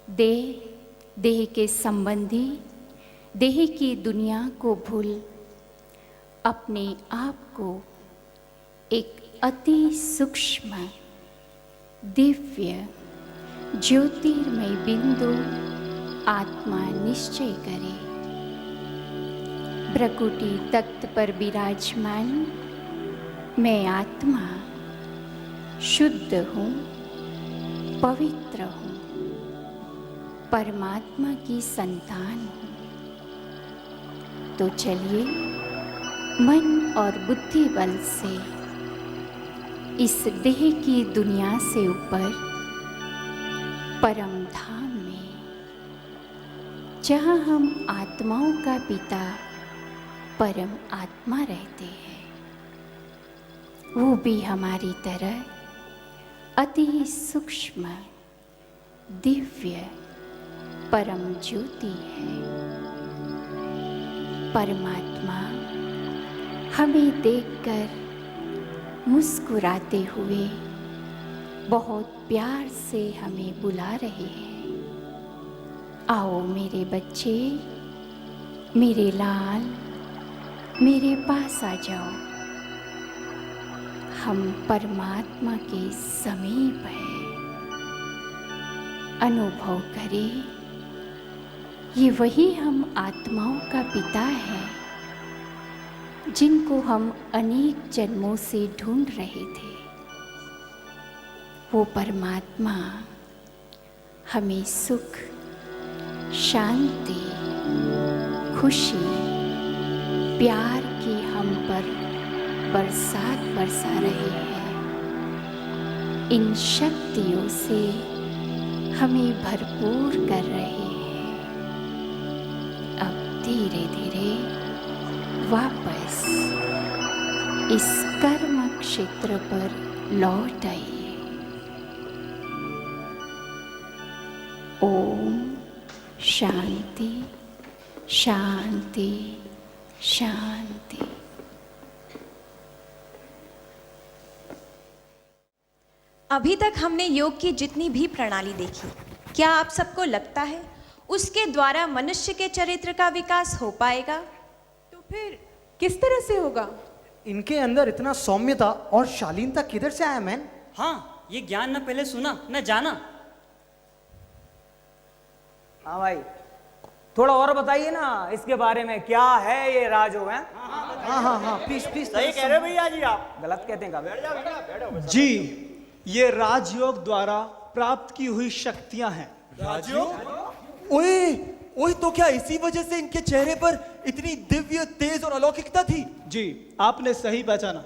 देह के संबंधी, देह की दुनिया को भूल अपने आप को एक अति सूक्ष्म दिव्य ज्योतिर्मय बिंदु आत्मा निश्चय करें। प्रकृति तख्त पर विराजमान मैं आत्मा शुद्ध हूँ, पवित्र हूँ, परमात्मा की संतान हूँ। तो चलिए मन और बुद्धि बल से इस देह की दुनिया से ऊपर परम धाम में, जहाँ हम आत्माओं का पिता परम आत्मा रहते हैं, वो भी हमारी तरह अति सूक्ष्म दिव्य परम ज्योति है। परमात्मा हमें देखकर मुस्कुराते हुए बहुत प्यार से हमें बुला रहे हैं। आओ मेरे बच्चे, मेरे लाल, मेरे पास आ जाओ। हम परमात्मा के समीप हैं। अनुभव करें, ये वही हम आत्माओं का पिता है जिनको हम अनेक जन्मों से ढूंढ रहे थे। वो परमात्मा हमें सुख, शांति, खुशी, प्यार की हम पर बरसात बरसा रहे हैं। इन शक्तियों से हमें भरपूर कर रहे हैं। अब धीरे धीरे वापस इस कर्म क्षेत्र पर लौट आइए। ओम शांति शांति शांति। अभी तक हमने योग की जितनी भी प्रणाली देखी, क्या आप सबको लगता है उसके द्वारा मनुष्य के चरित्र का विकास हो पाएगा? तो फिर किस तरह से होगा? इनके अंदर इतना सौम्यता और शालीनता किधर से आया मैन? हाँ, ये ज्ञान न पहले सुना न जाना। हाँ भाई, थोड़ा और बताइए ना इसके बारे में, क्या है ये राजयोग है? हाँ प्लीज प्लीज। सही कह रहे हो भैया जी आप। गलत कहते हैं कभी? जी, ये राजयोग द्वारा प्राप्त की हुई शक्तियां हैं। राजयोग? ओए ओए, तो क्या इसी वजह से इनके चेहरे पर इतनी दिव्य, तेज और अलौकिकता थी? जी, आपने सही पहचाना।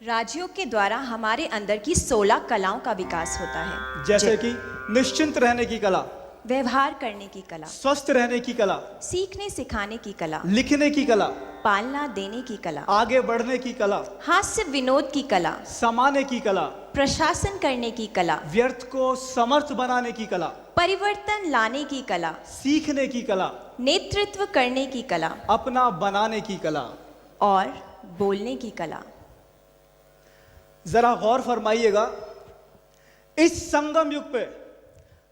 राजयोग के द्वारा हमारे अंदर की 16 कलाओं का विकास होता है, जैसे कि निश्चिंत रहने की कला, व्यवहार करने की कला, स्वस्थ रहने की कला, सीखने सिखाने की कला, लिखने की कला, पालना देने की कला, आगे बढ़ने की कला, हास्य विनोद की कला, समाने की कला, प्रशासन करने की कला, व्यर्थ को समर्थ बनाने की कला, परिवर्तन लाने की कला, सीखने की कला, नेतृत्व करने की कला, अपना बनाने की कला और बोलने की कला। जरा गौर फरमाइएगा, इस संगम युग पे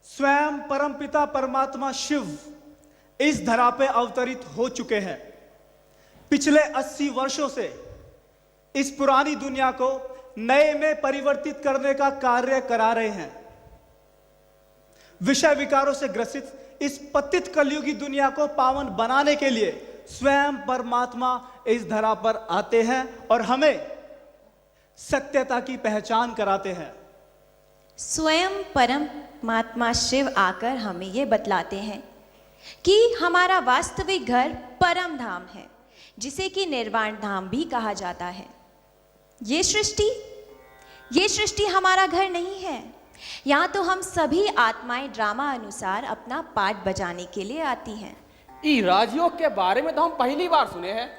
स्वयं परमपिता परमात्मा शिव इस धरा पे अवतरित हो चुके हैं। पिछले 80 वर्षों से इस पुरानी दुनिया को नए में परिवर्तित करने का कार्य करा रहे हैं। विषय विकारों से ग्रसित इस पतित कलयुगी दुनिया को पावन बनाने के लिए स्वयं परमात्मा इस धरा पर आते हैं और हमें सत्यता की पहचान कराते हैं। स्वयं परमात्मा शिव आकर हमें ये बतलाते हैं कि हमारा वास्तविक घर परम धाम है, जिसे कि निर्वाण धाम भी कहा जाता है। ये सृष्टि हमारा घर नहीं है। यहाँ तो हम सभी आत्माएं ड्रामा अनुसार अपना पाठ बजाने के लिए आती हैं। ई राजयोग के बारे में तो हम पहली बार सुने हैं।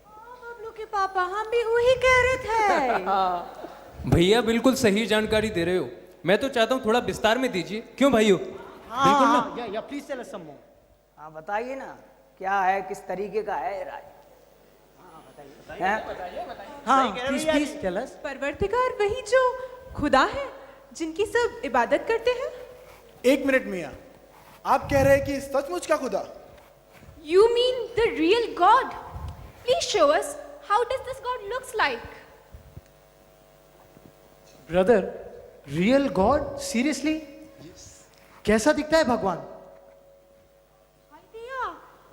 आप लोग के पापा हम भी वही कह रहे थे। भैया बिल्कुल सही जानकारी दे रहे हो। मैं तो चाहता हूँ थोड़ा विस्तार में दीजिए, क्यों भाइयों? बिल्कुल ना। या प्लीज टेल अस सम मोर। हाँ बताइए ना, क्या है, किस तरीके का है राज? हाँ प्लीज टेल अस। परवरदिगार वही जो खुदा है जिनकी सब इबादत करते हैं। एक मिनट मियाँ, आप कह रहे हैं कि सचमुच का खुदा? You mean the real God? Please show us how does this God looks like? Brother, real God? Seriously? कैसा दिखता है भगवान?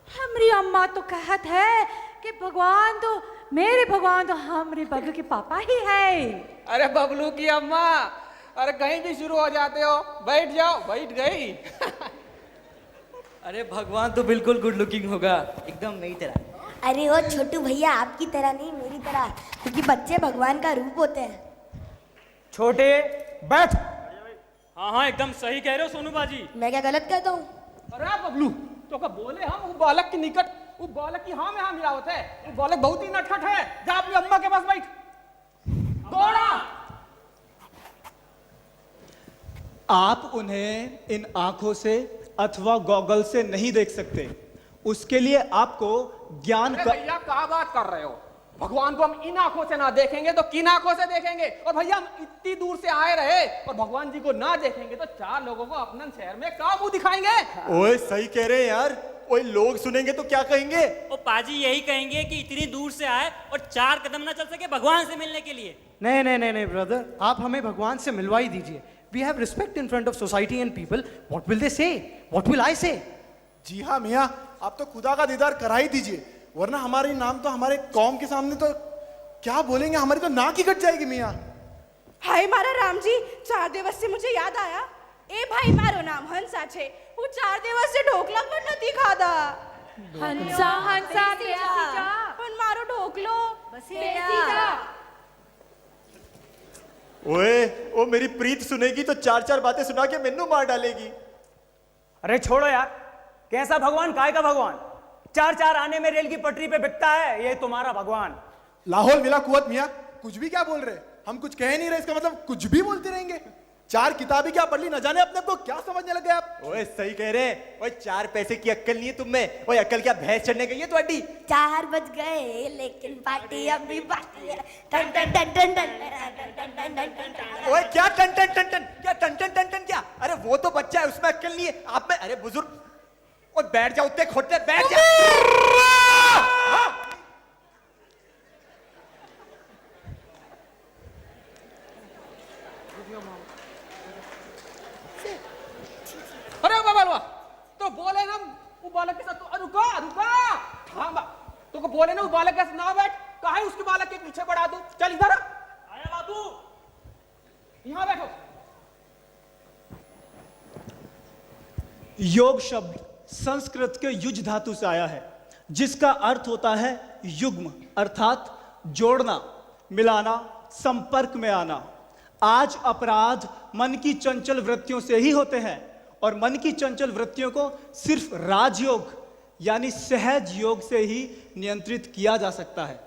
हमारी अम्मा तो कहत है कि भगवान तो मेरे भगवान तो हमारे बबलू के पापा ही है। अरे बबलू की अम्मा, अरे कहीं भी शुरू हो जाते हो, बैठ जाओ। बैठ गई। अरे भगवान तो बिल्कुल गुड लुकिंग होगा, एकदम मेरी तरह। अरे वो छोटू भैया, आपकी तरह नहीं, मेरी तरह, क्योंकि बच्चे भगवान का रूप होते हैं। छोटे बैठ। हाँ हाँ एकदम सही कह रहे हो सोनू बाजी। मैं क्या गलत कहता हूँ? अरे बबलू तो का बोले हम वो बालक के निकट, वो बालक की हाँ में हाँ मिला होता है। वो बालक बहुत ही नटखट है। जा अपनी अम्मा के पास बैठ। दौड़ा। आप उन्हें इन आंखों से अथवा गॉगल से नहीं देख सकते। उसके लिए आपको ज्ञान का... भैया क्या बात कर रहे हो? भगवान को हम इन आंखों से ना देखेंगे तो किन आंखों से देखेंगे? और भैया हम इतनी दूर से आए रहे और भगवान जी को ना देखेंगे तो चार लोगों को अपने शहर में क्या मुंह दिखाएंगे? ओए सही कह रहे हैं यार। ओए लोग सुनेंगे तो क्या कहेंगे? ओ पाजी यही कहेंगे कि इतनी दूर से आए और 4 कदम ना चल सके भगवान से मिलने के लिए। नहीं नहीं नहीं नहीं ब्रदर, आप हमें भगवान से मिलवा ही दीजिए। We have respect in front of society and people. What will they say? What will I say? जी हाँ मियाँ, आप तो खुदा का दीदार करा ही दीजिए, वरना हमारी नाम तो हमारे कौम के सामने तो क्या बोलेंगे, हमारी तो नाक ही कट जाएगी मियाँ। हाय मारा राम जी, 4 दिवस से मुझे याद आया। ए भाई मारो नाम हंसा छे, वो 4 दिवस से ढोकला पण નથી ખાધા। हंसा हंसा बेसी जा, पण मारो ढोकलो बेसी जा। ओए ओ मेरी प्रीत सुनेगी तो 4 बातें सुना के मेनू मार डालेगी। अरे छोड़ो यार, कैसा भगवान, काय का भगवान? 4 आने में रेल की पटरी पे बिकता है ये तुम्हारा भगवान। लाहौल विला कुवत मियाँ, कुछ भी क्या बोल रहे? हम कुछ कह नहीं रहे, इसका मतलब कुछ भी बोलते रहेंगे। 4 किताबें क्या पढ़ ली, न जाने अपने को क्या समझने लगे आप। ओए सही कह रहे हैं। ओए 4 पैसे की अक्कल नहीं है तुम में। ओए अक्कल क्या भैंस चढ़ने गई है तुम्हारी? 4 बज गए लेकिन पार्टी अभी बाकी है। टन टन टन टन टन टन टन टन। ओए क्या टन टन टन टन, क्या टन टन टन टन क्या? अरे वो तो बच्चा है, उसमें अक्कल नहीं है। आप में, अरे बुजुर्ग, ओए बैठ जाओ, उतने खोटे बैठ जाओ। अरे बाबा तो बोले ना वो बालक के साथ, तो रुको रुको, हाँ तो को बोले ना वो बालक के साथ ना बैठ, काहे उसके बालक के पीछे बढ़ा दू? चल इधर आया बाबू, यहाँ बैठो। योग शब्द संस्कृत के युज धातु से आया है, जिसका अर्थ होता है युग्म, अर्थात जोड़ना, मिलाना, संपर्क में आना। आज अपराध मन की चंचल वृत्तियों से ही होते हैं और मन की चंचल वृत्तियों को सिर्फ राजयोग यानी सहज योग से ही नियंत्रित किया जा सकता है।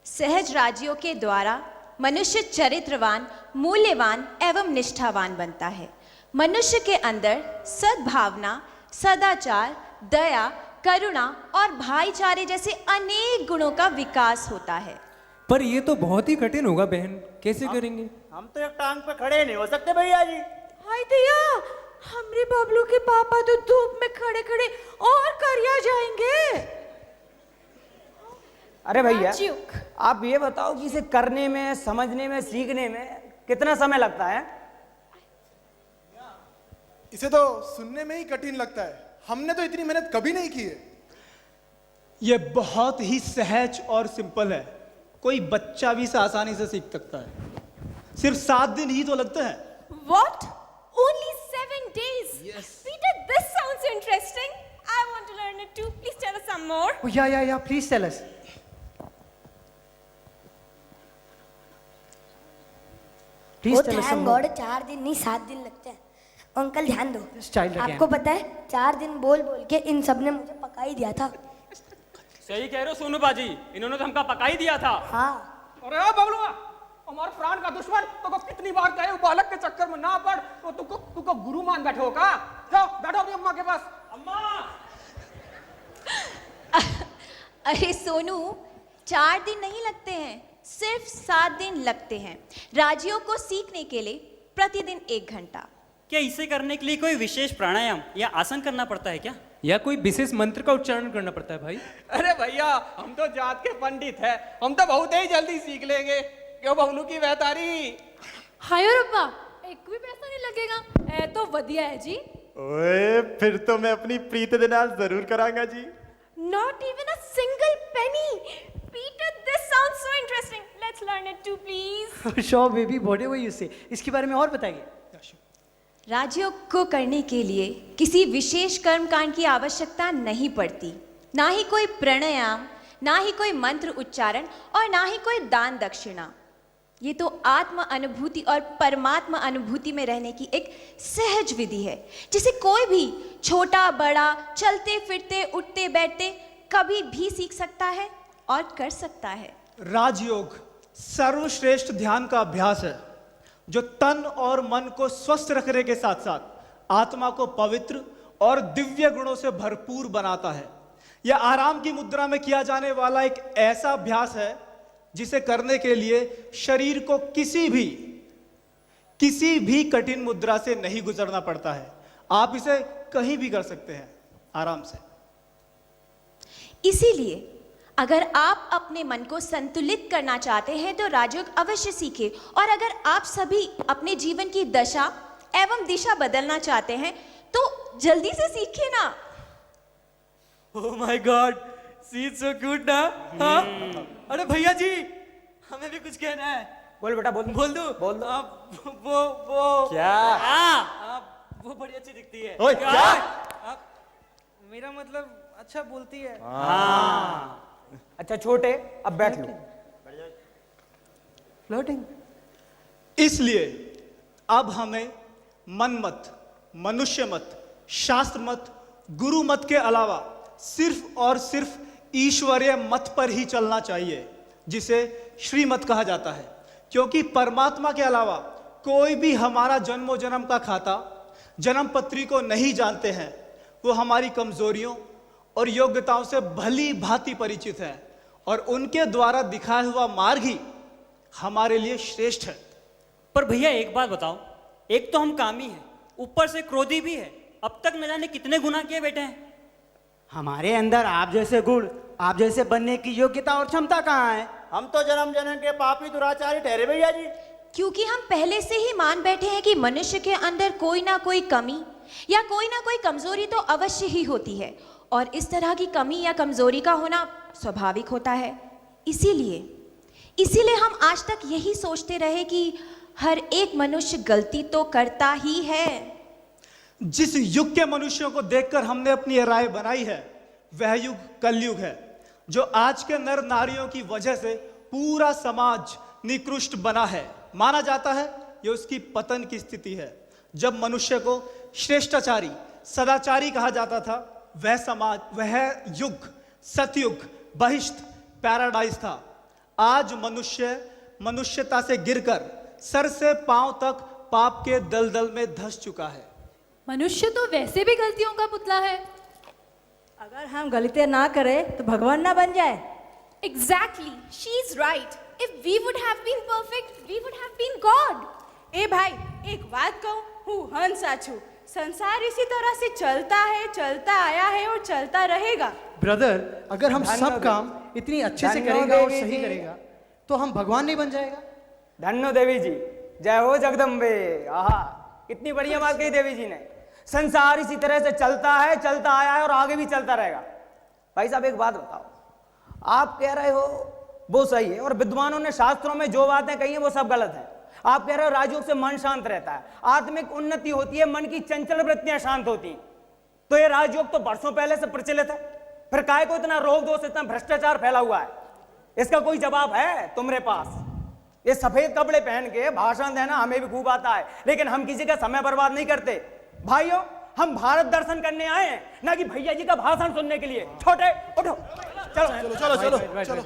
सहज राजयोग के द्वारा मनुष्य चरित्रवान, मूल्यवान एवं निष्ठावान बनता है। मनुष्य के अंदर सद्भावना, सदाचार, दया, करुणा और भाईचारे जैसे अनेक गुणों का विकास होता है। पर ये तो बहुत ही कठिन होगा बहन, कैसे करेंगे? हम तो एक टांग पे खड़े नहीं हो सकते भैया जी। हाय दिया, हमरे बबलू के पापा तो धूप में खड़े खड़े और करिया जाएंगे। अरे भैया आप ये बताओ कि इसे करने में, समझने में, सीखने में कितना समय लगता है? इसे तो सुनने में ही कठिन लगता है, हमने तो इतनी मेहनत कभी नहीं की है। यह बहुत ही सहज और सिंपल है, कोई बच्चा भी इसे आसानी से सीख सकता है। सिर्फ 7 दिन ही तो लगते हैं। What? Only 7 days? Yes. Peter, this sounds interesting. I want to learn it too. Please tell us some more. Oh, yeah. Please tell us. वो थैंक गॉड 4 दिन नहीं 7 दिन लगते हैं। अंकल ध्यान दो, आपको पता है 4 दिन बोल बोल के इन सब ने मुझे पका ही दिया था। सही कह रहे हो सोनू बाजी, इन्होंने तो हमका पका ही दिया था। हाँ अरे ओ बबलुआ, हमारे प्राण का दुश्मन, तो कितनी बार कहे बालक के चक्कर में ना पड़, तो तुमको गुरु मान बैठे हो का? जाओ बैठो अपनी अम्मा के पास। अम्मा अरे सोनू, 4 दिन नहीं लगते हैं, सिर्फ 7 दिन लगते हैं राजयोग को सीखने के लिए, प्रतिदिन 1 घंटा। क्या इसे करने के लिए कोई विशेष प्राणायाम या आसन करना पड़ता है क्या? या कोई विशेष मंत्र का उच्चारण करना पड़ता है भाई? अरे भैया, हम तो जात के पंडित हैं, हम तो बहुत ही जल्दी सीख लेंगे। क्यों बबलू की बेहतारी? हाय रब्बा, एक भी पैसा नहीं लगेगा, तो वधिया है जी। ओए, फिर तो मैं अपनी प्रीत दे नाल जरूर करांगा जी। Not even a single penny. Peter, this sounds so interesting. Let's learn it too, please. Sure baby, whatever you say. इसके बारे में और बताइए। राजयोग को करने के लिए किसी विशेष कर्मकांड की आवश्यकता नहीं पड़ती, ना ही कोई प्राणायाम, ना ही कोई मंत्र उच्चारण और ना ही कोई दान दक्षिणा। ये तो आत्म अनुभूति और परमात्मा अनुभूति में रहने की एक सहज विधि है, जिसे कोई भी छोटा बड़ा, चलते फिरते उठते बैठते कभी भी सीख सकता है और कर सकता है। राजयोग सर्वश्रेष्ठ ध्यान का अभ्यास है जो तन और मन को स्वस्थ रखने के साथ साथ आत्मा को पवित्र और दिव्य गुणों से भरपूर बनाता है। यह आराम की मुद्रा में किया जाने वाला एक ऐसा अभ्यास है जिसे करने के लिए शरीर को किसी भी कठिन मुद्रा से नहीं गुजरना पड़ता है। आप इसे कहीं भी कर सकते हैं आराम से। इसीलिए अगर आप अपने मन को संतुलित करना चाहते हैं तो राजयोग अवश्य सीखें, और अगर आप सभी अपने जीवन की दशा एवं दिशा बदलना चाहते हैं तो जल्दी से सीखिए ना। Oh my God, she is so cute ना। हाँ? अरे भैया जी, हमें भी कुछ कहना है। बोल बेटा, बोल बोल दो। बोल दो। आप वो क्या? आप वो बड़ी अच्छी दिखती है। ओए, क्या? मेरा मतलब अच्छा बोलती है। हाँ। अच्छा छोटे, अब बैठ लो। फ्लर्टिंग। इसलिए अब हमें मन मत, मनुष्य मत, शास्त्र मत, गुरु मत के अलावा सिर्फ और सिर्फ ईश्वरीय मत पर ही चलना चाहिए, जिसे श्रीमत कहा जाता है। क्योंकि परमात्मा के अलावा कोई भी हमारा जन्मों जन्म का खाता, जन्म पत्री को नहीं जानते हैं। वो हमारी कमजोरियों और योग्यताओं से भली भांति परिचित है और उनके द्वारा दिखाया हुआ मार्ग ही हमारे लिए श्रेष्ठ है। पर भैया एक बात बताओ, एक तो हम कामी हैं, ऊपर से क्रोधी भी है। अब तक न जाने कितने गुनाह किए बैठे हैं। हमारे अंदर आप जैसे गुण, आप जैसे बनने की योग्यता और क्षमता कहाँ है? हम तो जन्म जन्म के पापी दुराचारी ठहरे भैया जी। क्योंकि हम पहले से ही मान बैठे हैं कि मनुष्य के अंदर कोई ना कोई कमी या कोई ना कोई कमजोरी तो अवश्य ही होती है, और इस तरह की कमी या कमजोरी का होना स्वाभाविक होता है। इसीलिए हम आज तक यही सोचते रहे कि हर एक मनुष्य गलती तो करता ही है। जिस युग के मनुष्यों को देखकर हमने अपनी ये राय बनाई है, वह युग कलयुग है, जो आज के नर नारियों की वजह से पूरा समाज निकृष्ट बना है। माना जाता है यह उसकी पतन की स्थिति है। जब मनुष्य को श्रेष्ठाचारी, सदाचारी कहा जाता था, वह समाज, वह युग सतयुग, बहिष्ठ, पैराडाइज था। आज मनुष्य मनुष्यता से गिरकर सर से पांव तक पाप के दलदल में धंस चुका है। मनुष्य तो वैसे भी गलतियों का पुतला है। अगर हम गलतियां ना करें तो भगवान ना बन जाए। Exactly, she is right. If we would have been perfect, we would have been God. ए भाई, एक बात कहूँ, हूँ हंसा छू। संसार इसी तरह से चलता है, चलता आया है और चलता रहेगा। ब्रदर, अगर हम सब काम इतनी अच्छे से करेगा और सही करेगा तो हम भगवान नहीं बन जाएगा। धन्य देवी जी, जय हो जगदम्बे। आहा, कितनी बढ़िया बात कही देवी जी ने। संसार इसी तरह से चलता है, चलता आया है और आगे भी चलता रहेगा। भाई साहब एक बात बताओ, आप कह रहे हो वो सही है और विद्वानों ने शास्त्रों में जो बातें कही हैं वो सब गलत है। आप कह रहे हो राजयोग से मन शांत रहता है, आत्मिक उन्नति होती है, मन की चंचल वृत्तियां शांत होती हैं। तो ये राजयोग तो बरसों पहले से प्रचलित है, फिर काहे को इतना रोग दोष, इतना भ्रष्टाचार फैला हुआ है? इसका कोई जवाब है तुम्हारे पास? ये सफेद कपड़े पहन के भाषण देना हमें भी खूब आता है, लेकिन हम किसी का समय बर्बाद नहीं करते। भाइयों, हम भारत दर्शन करने आए हैं, ना कि भैया जी का भाषण सुनने के लिए। छोटे उठो। चलो चलो चलो चलो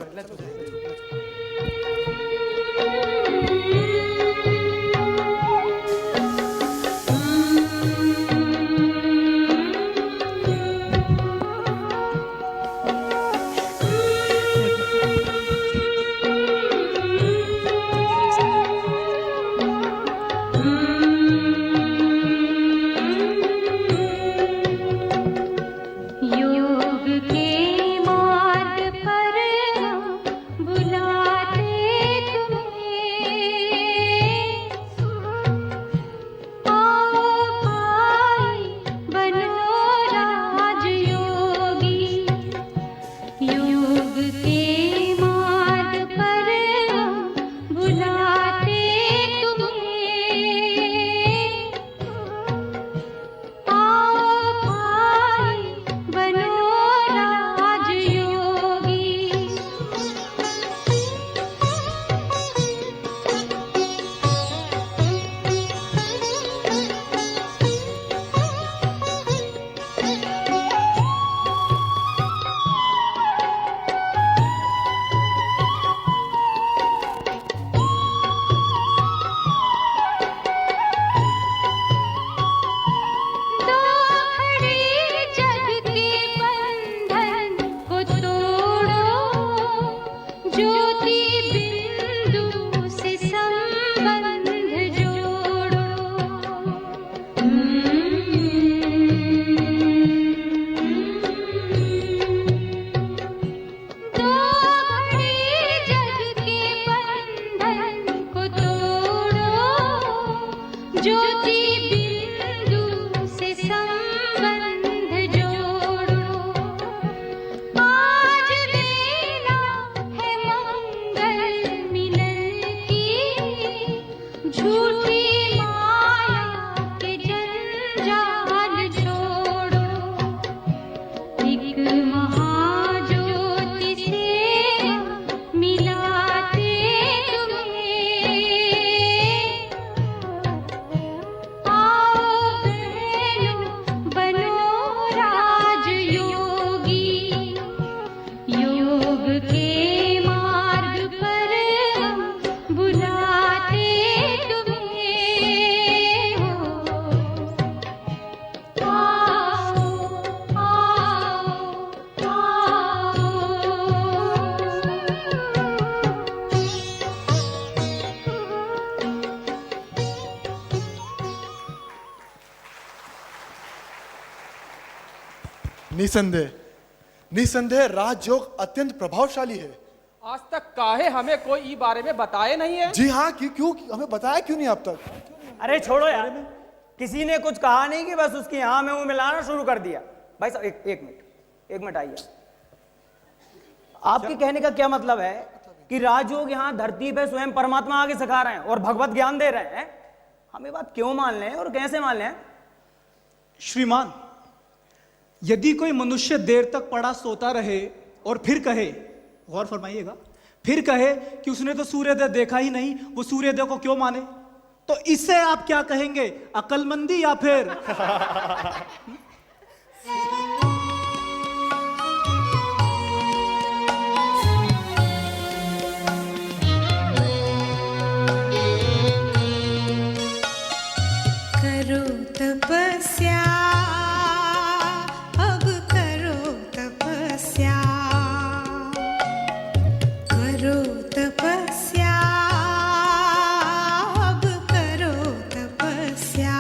योग के मार्ग पर हम बुलाते तुम्हें, आओ भाई बनो राजयोगी। योग के मार्ग पर हम बुलाते तुम्हें, आओ भाई बनो राजयोगी। दो घड़ी जग के बंधन को तोड़ो, ज्योति बिंदु से संबंध जोड़ो। दो घड़ी जग के बंधन को तोड़ो, ज्योति बिंदु से संबंध जोड़ो। आज बेला है मंगल मिलन की, झूठी माया के जंजाल छोड़ो। एक महाज्योति से मिलाते तुम्हें, आओ बहनों बनो राजयोगी। योग के मार्ग पर हम बुलाते तुम्हें, आओ आओ निसंदेह निसंदेह राजयोग अत्यंत प्रभावशाली है। आज तक काहे हमें कोई ई बारे में बताए नहीं है? जी हाँ, क्यों हमें बताया क्यों नहीं अब तक? अरे छोड़ो यार, किसी ने कुछ कहा नहीं कि बस उसकी हाँ में वो मिलाना शुरू कर दिया। भाई साहब एक मिनट आइए। आपके कहने का क्या मतलब है कि राजयोग यहाँ धरती पे स्वयं परमात्मा आगे सिखा रहे हैं और भगवत ज्ञान दे रहे हैं? हमें बात क्यों मान लें और कैसे मान लें? श्रीमान, यदि कोई मनुष्य देर तक पड़ा सोता रहे और फिर कहे, गौर फरमाइएगा, फिर कहे कि उसने तो सूर्योदय देखा ही नहीं, वो सूर्योदय को क्यों माने, तो इससे आप क्या कहेंगे? अकलमंदी या फिर करो तपस्या, अब करो तपस्या, करो तपस्या, अब करो तपस्या।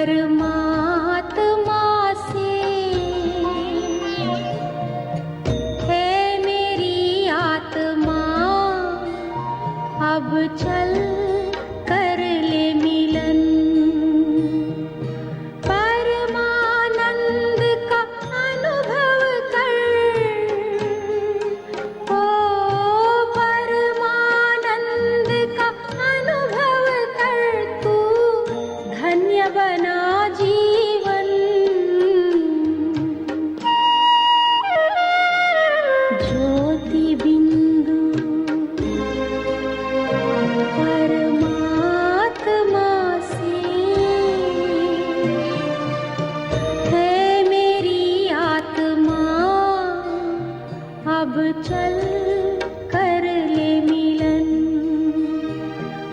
परमात्मा से है मेरी आत्मा, अब चल कर ले मिलन। परमानंद का अनुभव कर, ओ परमानंद का अनुभव कर, तू धन्य बना जीवन। ज्योति बिंदु परमात्मा से है मेरी आत्मा, अब चल कर ले मिलन।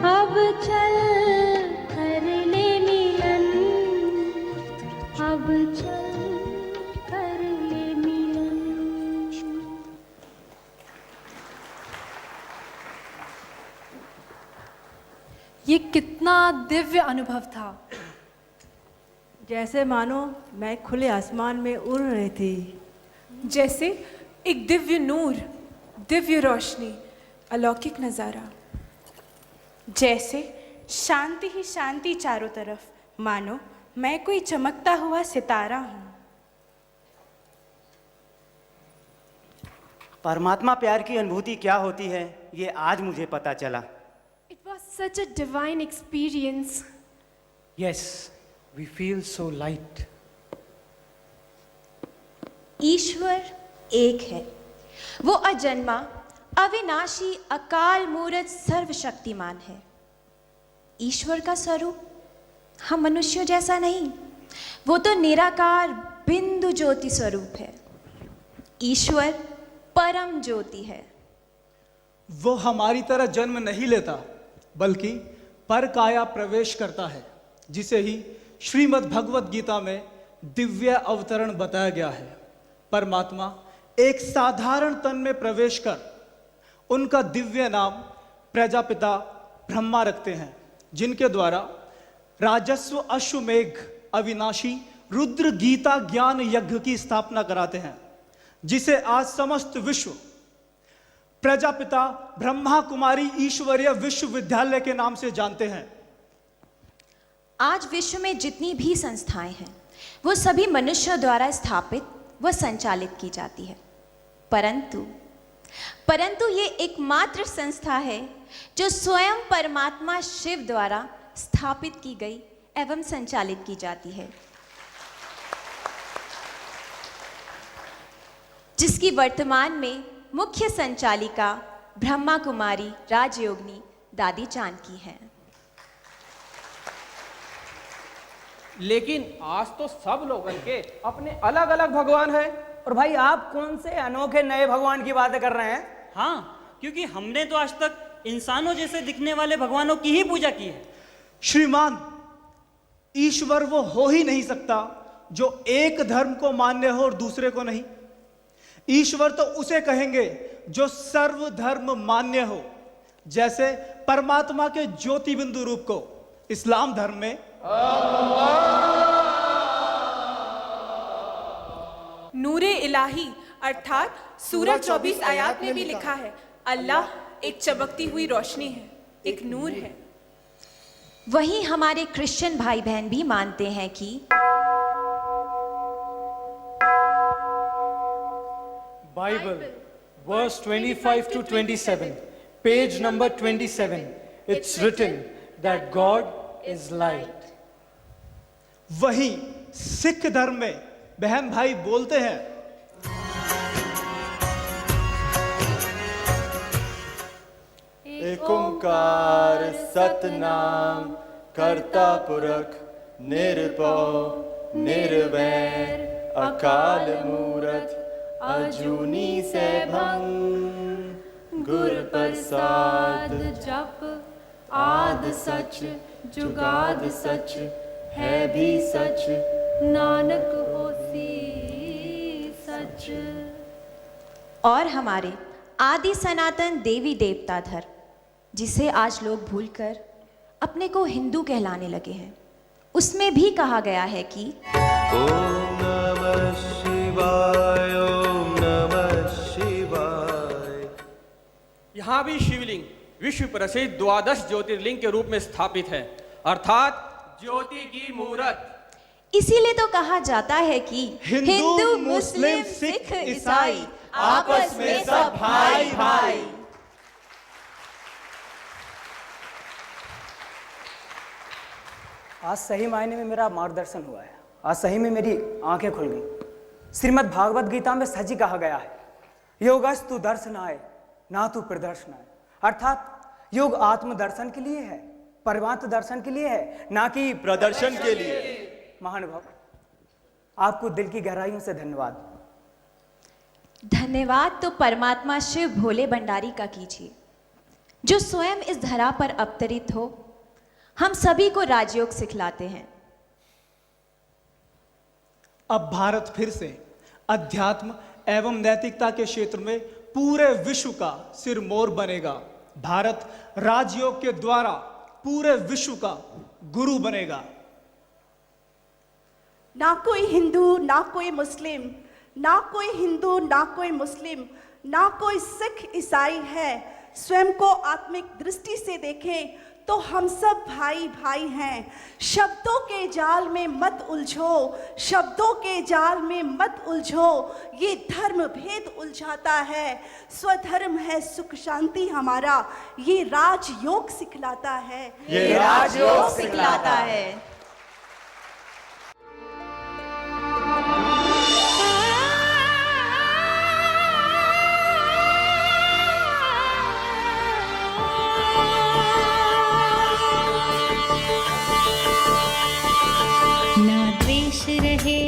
अब चल कर ले मिलन, अब चल कर ले मिलन। ये कितना दिव्य अनुभव था। जैसे मानो मैं खुले आसमान में उड़ रही थी। जैसे एक दिव्य नूर, दिव्य रोशनी, अलौकिक नज़ारा। जैसे शांति ही शांति चारों तरफ, मानो मैं कोई चमकता हुआ सितारा हूँ। परमात्मा प्यार की अनुभूति क्या होती है, ये आज मुझे पता चला। It was such a divine experience. Yes, we feel so light. ईश्वर एक है, वो अजन्मा, अविनाशी, अकाल मूरत, सर्वशक्तिमान है। ईश्वर का स्वरूप हम मनुष्यों जैसा नहीं, वो तो निराकार बिंदु ज्योति स्वरूप है। ईश्वर परम ज्योति है। वो हमारी तरह जन्म नहीं लेता, बल्कि पर काया प्रवेश करता है, जिसे ही श्रीमद् भगवत गीता में दिव्य अवतरण बताया गया है। परमात्मा एक साधारण तन में प्रवेश कर उनका दिव्य नाम प्रजापिता ब्रह्मा रखते हैं, जिनके द्वारा राजस्व अश्वमेघ अविनाशी रुद्र गीता ज्ञान यज्ञ की स्थापना कराते हैं, जिसे आज समस्त विश्व प्रजापिता ब्रह्मा कुमारी ईश्वरीय विश्वविद्यालय के नाम से जानते हैं। आज विश्व में जितनी भी संस्थाएं हैं, वो सभी मनुष्यों द्वारा स्थापित व संचालित की जाती है, परंतु ये एकमात्र संस्था है जो स्वयं परमात्मा शिव द्वारा स्थापित की गई एवं संचालित की जाती है, जिसकी वर्तमान में मुख्य संचालिका ब्रह्मा कुमारी राजयोगिनी दादी जानकी हैं। लेकिन आज तो सब लोगन के अपने अलग अलग भगवान हैं। और भाई आप कौन से अनोखे नए भगवान की बातें कर रहे हैं? हाँ, क्योंकि हमने तो आज तक इंसानों जैसे दिखने वाले भगवानों की ही पूजा की है। श्रीमान, ईश्वर वो हो ही नहीं सकता जो एक धर्म को मान्य हो और दूसरे को नहीं। ईश्वर तो उसे कहेंगे जो सर्वधर्म मान्य हो, जैसे परमात्मा के ज्योति बिंदु रूप को इस्लाम धर्म में नूरे इलाही अर्थात सूरह 24 आयात में भी लिखा है, अल्लाह एक चमकती हुई रोशनी है, एक नूर है। वहीं हमारे क्रिश्चियन भाई बहन भी मानते हैं कि Bible, verse 25 to 27, page number 27, it's written that God is light. वहीं सिख धर्म में बहन भाई बोलते हैं, एक ओंकार सतनाम करता पुरख निर्भव निर्वैर अकाल मूरत अजूनी सैभं गुर प्रसाद जप आद सच जुगाद सच है भी सच नानक होसी सच। और हमारे आदि सनातन देवी देवता धर्म, जिसे आज लोग भूलकर अपने को हिंदू कहलाने लगे हैं, उसमें भी कहा गया है कि ओम नमः शिवाय, ओम नमः शिवाय। यहाँ भी शिवलिंग विश्व प्रसिद्ध 12 ज्योतिर्लिंग के रूप में स्थापित है, अर्थात ज्योति की मूर्त। इसीलिए तो कहा जाता है कि हिंदू, मुस्लिम, सिख, ईसाई आपस में सब भाई भाई। आज सही मायने में मेरा मार्गदर्शन हुआ है, आज सही में मेरी आंखें खुल गई। श्रीमद् भागवत गीता में सच ही कहा गया है, योगस्तु दर्शनाय ना तू प्रदर्शनाय, अर्थात योग आत्म दर्शन के लिए है, परमात्म दर्शन के लिए है, ना कि प्रदर्शन के लिए। महानुभाव, आपको दिल की गहराइयों से धन्यवाद। धन्यवाद तो परमात्मा शिव भोले भंडारी का कीजिए, जो स्वयं इस धरा पर अवतरित हो, हम सभी को राजयोग सिखलाते हैं। अब भारत फिर से अध्यात्म एवं नैतिकता के क्षेत्र में पूरे विश्व का सिरमौर बनेगा। भारत राजयोग के द्वारा पूरे विश्व का गुरु बनेगा। ना कोई हिंदू, ना कोई मुस्लिम, ना कोई हिंदू, ना कोई मुस्लिम, ना कोई सिख ईसाई है। स्वयं को आत्मिक दृष्टि से देखें तो हम सब भाई भाई हैं। शब्दों के जाल में मत उलझो, शब्दों के जाल में मत उलझो, ये धर्म भेद उलझाता है। स्वधर्म है सुख शांति हमारा, ये राजयोग सिखलाता है, ये राजयोग सिखलाता है। ना द्वेष रहे,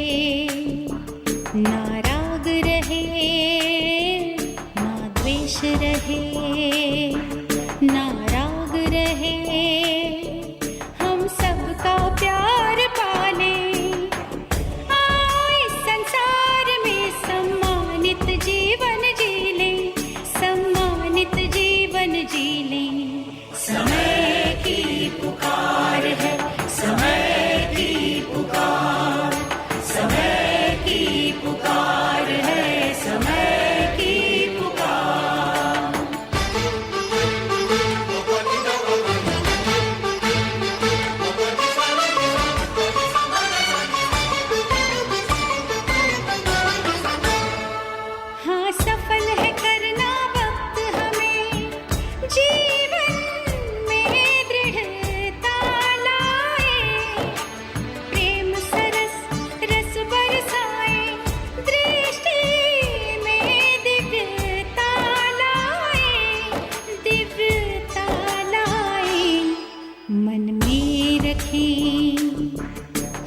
ना राग रहे, ना द्वेष रहे, ना राग रहे, हम सबका प्यार पाले, आओ इस संसार में सम्मानित जीवन जी लें, सम्मानित जीवन जी लें। समय की पुकार है, समय की पुकार, समय की पुकार है, समय की पुकार। हाँ, सफल है करना वक्त हमें, जीवन में दृढ़ता लाए, प्रेम सरस रस बरसाए, दृष्टि में दिव्यता लाए, दिव्यता लाए। मन में रखें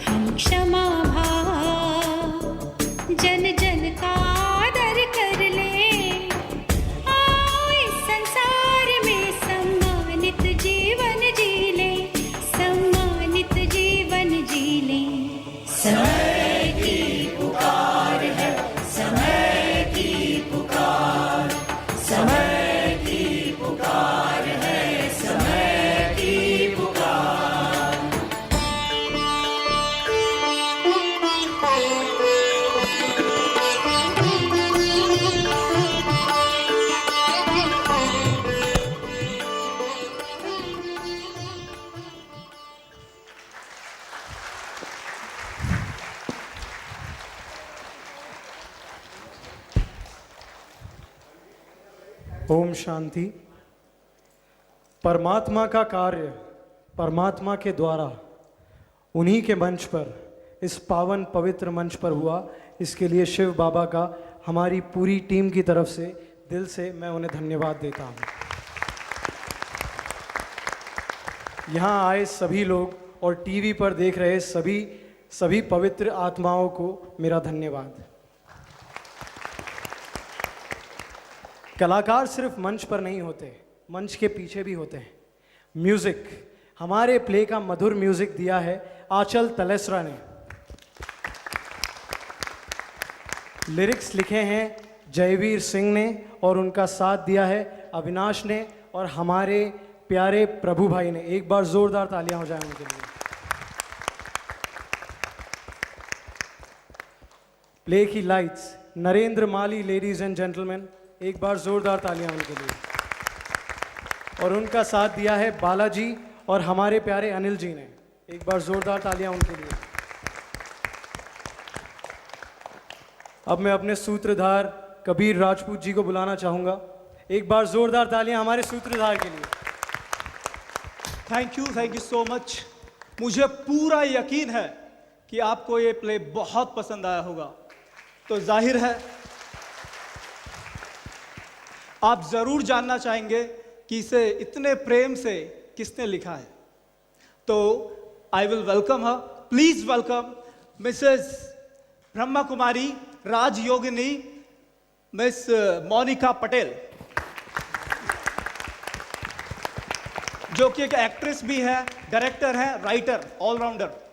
हम क्षमा भाव, जन जन का आदर कर ले, आओ इस संसार में सम्मानित जीवन जी ले, सम्मानित जीवन जी ले। समय की पुकार है, समय की पुकार, समय की पुकार है, समय की पुकार। ओम शांति। परमात्मा का कार्य परमात्मा के द्वारा उन्हीं के मंच पर, इस पावन पवित्र मंच पर हुआ। इसके लिए शिव बाबा का हमारी पूरी टीम की तरफ से दिल से मैं उन्हें धन्यवाद देता हूँ। यहाँ आए सभी लोग और टीवी पर देख रहे सभी पवित्र आत्माओं को मेरा धन्यवाद। कलाकार सिर्फ मंच पर नहीं होते, मंच के पीछे भी होते हैं। म्यूजिक, हमारे प्ले का मधुर म्यूजिक दिया है आंचल तलेसरा ने। लिरिक्स लिखे हैं जयवीर सिंह ने और उनका साथ दिया है अविनाश ने और हमारे प्यारे प्रभु भाई ने। एक बार जोरदार तालियां हो जाए उनके लिए। प्ले की lights Narendra Mali, ladies and gentleman, एक बार जोरदार तालियां उनके लिए। और उनका साथ दिया है बालाजी और हमारे प्यारे अनिल जी ने, एक बार जोरदार तालियां उनके लिए। अब मैं अपने सूत्रधार कबीर राजपूत जी को बुलाना चाहूंगा, एक बार जोरदार तालियां हमारे सूत्रधार के लिए। Thank you so much. मुझे पूरा यकीन है कि आपको ये प्ले बहुत पसंद आया होगा। तो जाहिर है आप जरूर जानना चाहेंगे कि इसे इतने प्रेम से किसने लिखा है। तो I will welcome her, please welcome Mrs Brahma Kumari Rajyogini, miss Monika Patel, जो कि एक एक्ट्रेस भी है, डायरेक्टर है, राइटर, ऑलराउंडर।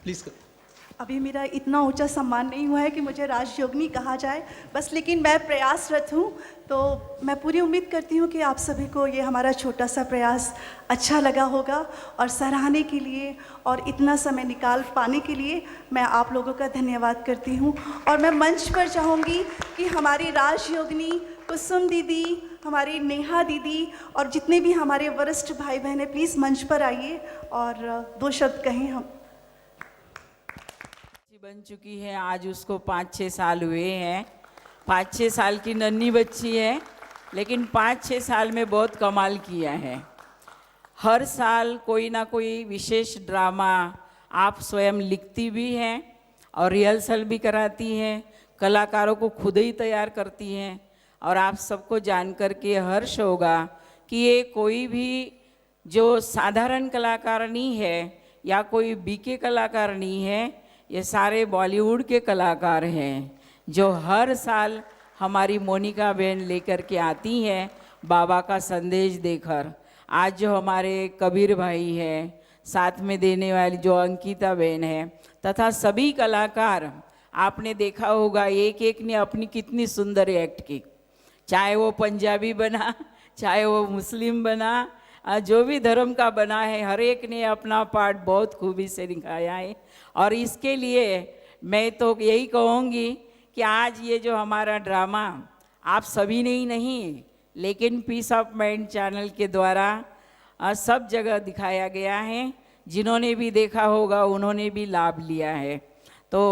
प्लीज। अभी मेरा इतना ऊंचा सम्मान नहीं हुआ है कि मुझे राजयोगिनी कहा जाए, बस लेकिन मैं प्रयासरत हूँ। तो मैं पूरी उम्मीद करती हूँ कि आप सभी को ये हमारा छोटा सा प्रयास अच्छा लगा होगा, और सराहने के लिए और इतना समय निकाल पाने के लिए मैं आप लोगों का धन्यवाद करती हूँ। और मैं मंच पर चाहूँगी कि हमारी राजयोगिनी कुसुम दीदी, हमारी नेहा दीदी और जितने भी हमारे वरिष्ठ भाई बहन हैं, प्लीज़ मंच पर आइए और 2 शब्द कहें। हम बन चुकी है, आज उसको 5-6 साल हुए हैं। 5-6 साल की नन्ही बच्ची है, लेकिन 5-6 साल में बहुत कमाल किया है। हर साल कोई ना कोई विशेष ड्रामा आप स्वयं लिखती भी हैं और रिहर्सल भी कराती हैं, कलाकारों को खुद ही तैयार करती हैं। और आप सबको जान कर के हर्ष होगा कि ये कोई भी जो साधारण कलाकार नहीं है या कोई बीके कलाकार नहीं है, ये सारे बॉलीवुड के कलाकार हैं जो हर साल हमारी मोनिका बहन लेकर के आती हैं बाबा का संदेश देकर। आज जो हमारे कबीर भाई हैं, साथ में देने वाली जो अंकिता बहन है, तथा सभी कलाकार, आपने देखा होगा एक एक ने अपनी कितनी सुंदर एक्ट की। चाहे वो पंजाबी बना, चाहे वो मुस्लिम बना, जो भी धर्म का बना है, हर एक ने अपना पार्ट बहुत खूबी से निभाया है। और इसके लिए मैं तो यही कहूँगी कि आज ये जो हमारा ड्रामा आप सभी ने ही नहीं, लेकिन पीस ऑफ माइंड चैनल के द्वारा सब जगह दिखाया गया है। जिन्होंने भी देखा होगा उन्होंने भी लाभ लिया है। तो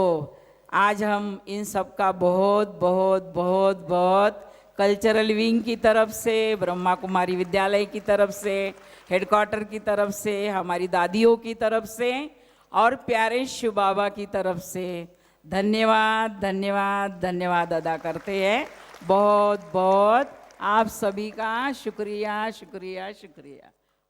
आज हम इन सब का बहुत बहुत बहुत बहुत कल्चरल विंग की तरफ से, ब्रह्मा कुमारी विद्यालय की तरफ से, हेडक्वार्टर की तरफ से, हमारी दादियों की तरफ से और प्यारे शिव बाबा की तरफ से धन्यवाद धन्यवाद धन्यवाद अदा करते हैं। बहुत बहुत आप सभी का शुक्रिया शुक्रिया शुक्रिया।